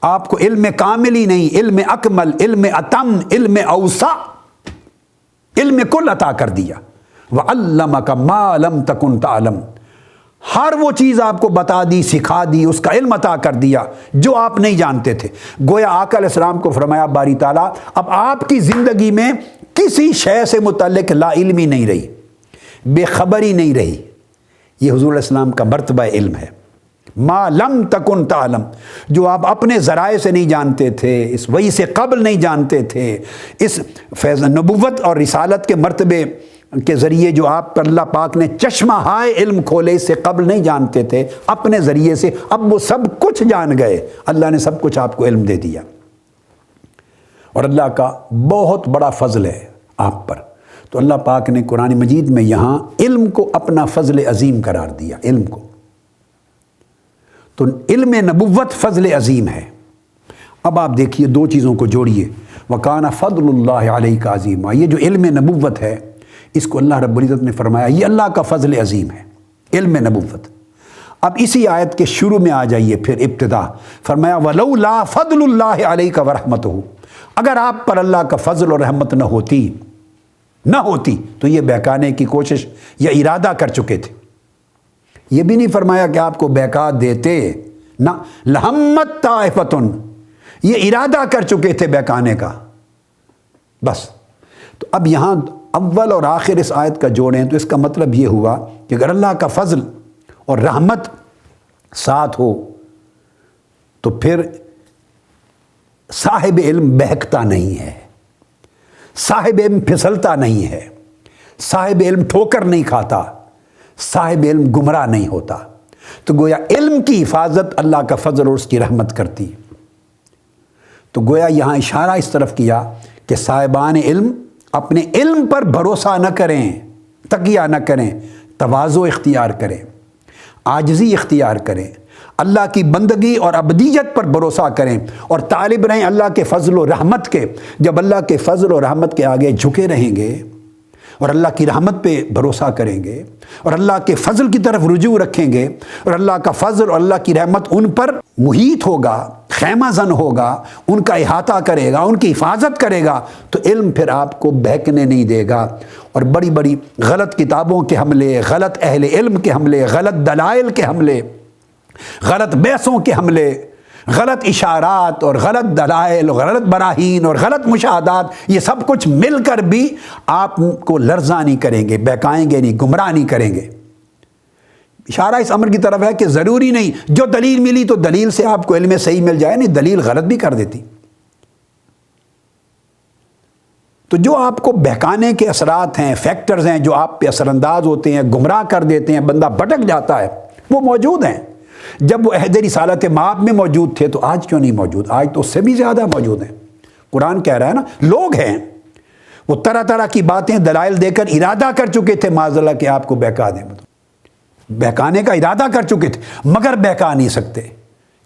آپ کو علم کامل ہی نہیں، علم اکمل، علم اتم، علم اوسع، علم کل عطا کر دیا۔ وَعَلَّمَكَ مَا لَمْ تَكُنْ تَعْلَمْ، ہر وہ چیز آپ کو بتا دی، سکھا دی، اس کا علم عطا کر دیا جو آپ نہیں جانتے تھے۔ گویا آقا علیہ السلام کو فرمایا باری تعالیٰ اب آپ کی زندگی میں کسی شے سے متعلق لا علمی نہیں رہی، بے خبری نہیں رہی۔ یہ حضور علیہ السلام کا مرتبہ علم ہے۔ ما لم تکن تعلم، جو آپ اپنے ذرائع سے نہیں جانتے تھے، اس وحی سے قبل نہیں جانتے تھے، اس فیض نبوت اور رسالت کے مرتبے کے ذریعے جو آپ پر اللہ پاک نے چشمہ ہائے علم کھولے، اس سے قبل نہیں جانتے تھے، اپنے ذریعے سے اب وہ سب کچھ جان گئے۔ اللہ نے سب کچھ آپ کو علم دے دیا، اور اللہ کا بہت بڑا فضل ہے آپ پر۔ تو اللہ پاک نے قرآن مجید میں یہاں علم کو اپنا فضل عظیم قرار دیا۔ علم کو تو علم نبوت فضل عظیم ہے۔ اب آپ دیکھیے دو چیزوں کو جوڑیے، وَكَانَ فَضْلُ اللَّهِ عَلَيْكَ عَظِيمًا۔ یہ جو علم نبوت ہے اس کو اللہ رب العزت نے فرمایا یہ اللہ کا فضل عظیم ہے، علم نبوت۔ اب اسی آیت کے شروع میں آ جائیے، پھر ابتدا فرمایا وَلَوْلَا فَضْلُ اللَّهِ عَلَيْكَ وَرَحْمَتُهُ، اگر آپ پر اللہ کا فضل اور رحمت نہ ہوتی تو یہ بہکانے کی کوشش یا ارادہ کر چکے تھے۔ یہ بھی نہیں فرمایا کہ آپ کو بہکا دیتے، نہ، لَهَمَّتْ طَائِفَةٌ، یہ ارادہ کر چکے تھے بہکانے کا، بس۔ تو اب یہاں اول اور آخر اس آیت کا جوڑیں تو اس کا مطلب یہ ہوا کہ اگر اللہ کا فضل اور رحمت ساتھ ہو تو پھر صاحب علم بہکتا نہیں ہے، صاحب علم پھسلتا نہیں ہے، صاحب علم ٹھوکر نہیں کھاتا، صاحب علم گمراہ نہیں ہوتا۔ تو گویا علم کی حفاظت اللہ کا فضل اور اس کی رحمت کرتی۔ تو گویا یہاں اشارہ اس طرف کیا کہ صاحبان علم اپنے علم پر بھروسہ نہ کریں، تکیہ نہ کریں، تواضع اختیار کریں، عاجزی اختیار کریں، اللہ کی بندگی اور عبدیت پر بھروسہ کریں، اور طالب رہیں اللہ کے فضل و رحمت کے۔ جب اللہ کے فضل و رحمت کے آگے جھکے رہیں گے اور اللہ کی رحمت پہ بھروسہ کریں گے اور اللہ کے فضل کی طرف رجوع رکھیں گے، اور اللہ کا فضل اور اللہ کی رحمت ان پر محیط ہوگا، خیمہ زن ہوگا، ان کا احاطہ کرے گا، ان کی حفاظت کرے گا، تو علم پھر آپ کو بہکنے نہیں دے گا، اور بڑی بڑی غلط کتابوں کے حملے، غلط اہل علم کے حملے، غلط دلائل کے حملے، غلط بحثوں کے حملے، غلط اشارات اور غلط دلائل اور غلط براہین اور غلط مشاہدات، یہ سب کچھ مل کر بھی آپ کو لرزاں نہیں کریں گے، بہکائیں گے نہیں، گمراہ نہیں کریں گے۔ اشارہ اس امر کی طرف ہے کہ ضروری نہیں جو دلیل ملی تو دلیل سے آپ کو علم صحیح مل جائے، نہیں، دلیل غلط بھی کر دیتی۔ تو جو آپ کو بہکانے کے اثرات ہیں، فیکٹرز ہیں جو آپ پہ اثر انداز ہوتے ہیں، گمراہ کر دیتے ہیں، بندہ بھٹک جاتا ہے، وہ موجود ہیں۔ جب وہ عہد رسالت مآب میں موجود تھے تو آج کیوں نہیں موجود؟ آج تو اس سے بھی زیادہ موجود ہیں۔ قرآن کہہ رہا ہے نا، لوگ ہیں وہ طرح طرح کی باتیں دلائل دے کر ارادہ کر چکے تھے معاذ اللہ کہ آپ کو بہکا دیں، بہکانے کا ارادہ کر چکے تھے، مگر بہکا نہیں سکتے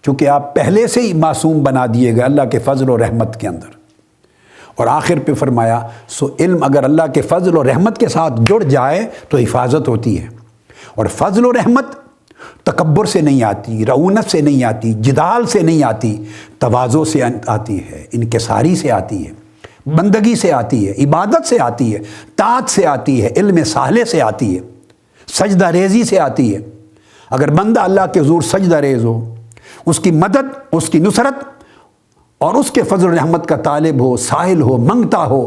چونکہ آپ پہلے سے ہی معصوم بنا دیے گئے اللہ کے فضل و رحمت کے اندر۔ اور آخر پہ فرمایا سو علم اگر اللہ کے فضل و رحمت کے ساتھ جڑ جائے تو حفاظت ہوتی ہے، اور فضل و رحمت تکبر سے نہیں آتی، رعونت سے نہیں آتی، جدال سے نہیں آتی، تواضع سے آتی ہے، انکساری سے آتی ہے، بندگی سے آتی ہے، عبادت سے آتی ہے، طاعت سے آتی ہے، علم صالح سے آتی ہے، سجدہ ریزی سے آتی ہے۔ اگر بندہ اللہ کے حضور سجدہ ریز ہو، اس کی مدد، اس کی نصرت اور اس کے فضل و رحمت کا طالب ہو، سائل ہو، منگتا ہو،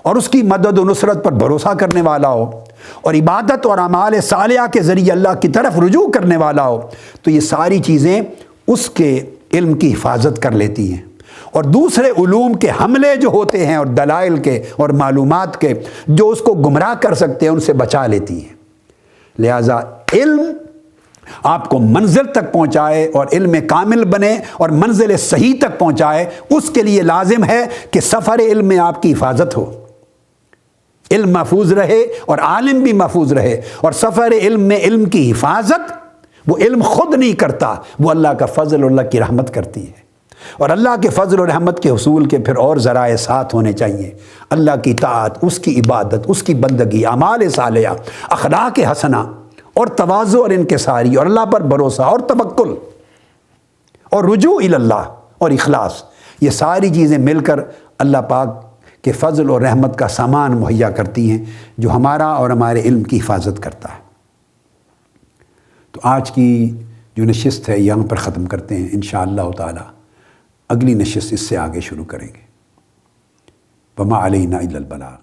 اور اس کی مدد و نصرت پر بھروسہ کرنے والا ہو، اور عبادت اور اعمال صالحہ کے ذریعے اللہ کی طرف رجوع کرنے والا ہو، تو یہ ساری چیزیں اس کے علم کی حفاظت کر لیتی ہیں، اور دوسرے علوم کے حملے جو ہوتے ہیں اور دلائل کے اور معلومات کے جو اس کو گمراہ کر سکتے ہیں ان سے بچا لیتی ہیں۔ لہٰذا علم آپ کو منزل تک پہنچائے اور علم کامل بنے اور منزل صحیح تک پہنچائے، اس کے لیے لازم ہے کہ سفر علم میں آپ کی حفاظت ہو، علم محفوظ رہے اور عالم بھی محفوظ رہے۔ اور سفر علم میں علم کی حفاظت وہ علم خود نہیں کرتا، وہ اللہ کا فضل اور اللہ کی رحمت کرتی ہے، اور اللہ کے فضل و رحمت کے حصول کے پھر اور ذرائع ساتھ ہونے چاہیے، اللہ کی طاعت، اس کی عبادت، اس کی بندگی، اعمال صالحہ، اخلاق حسنہ، اور تواضع اور انکساری، اور اللہ پر بھروسہ اور توکل اور رجوع الی اللہ اور اخلاص۔ یہ ساری چیزیں مل کر اللہ پاک کے فضل اور رحمت کا سامان مہیا کرتی ہیں جو ہمارا اور ہمارے علم کی حفاظت کرتا ہے۔ تو آج کی جو نشست ہے یہاں پر ختم کرتے ہیں، انشاءاللہ تعالی اگلی نشست اس سے آگے شروع کریں گے۔ وما علینا الا البلاغ۔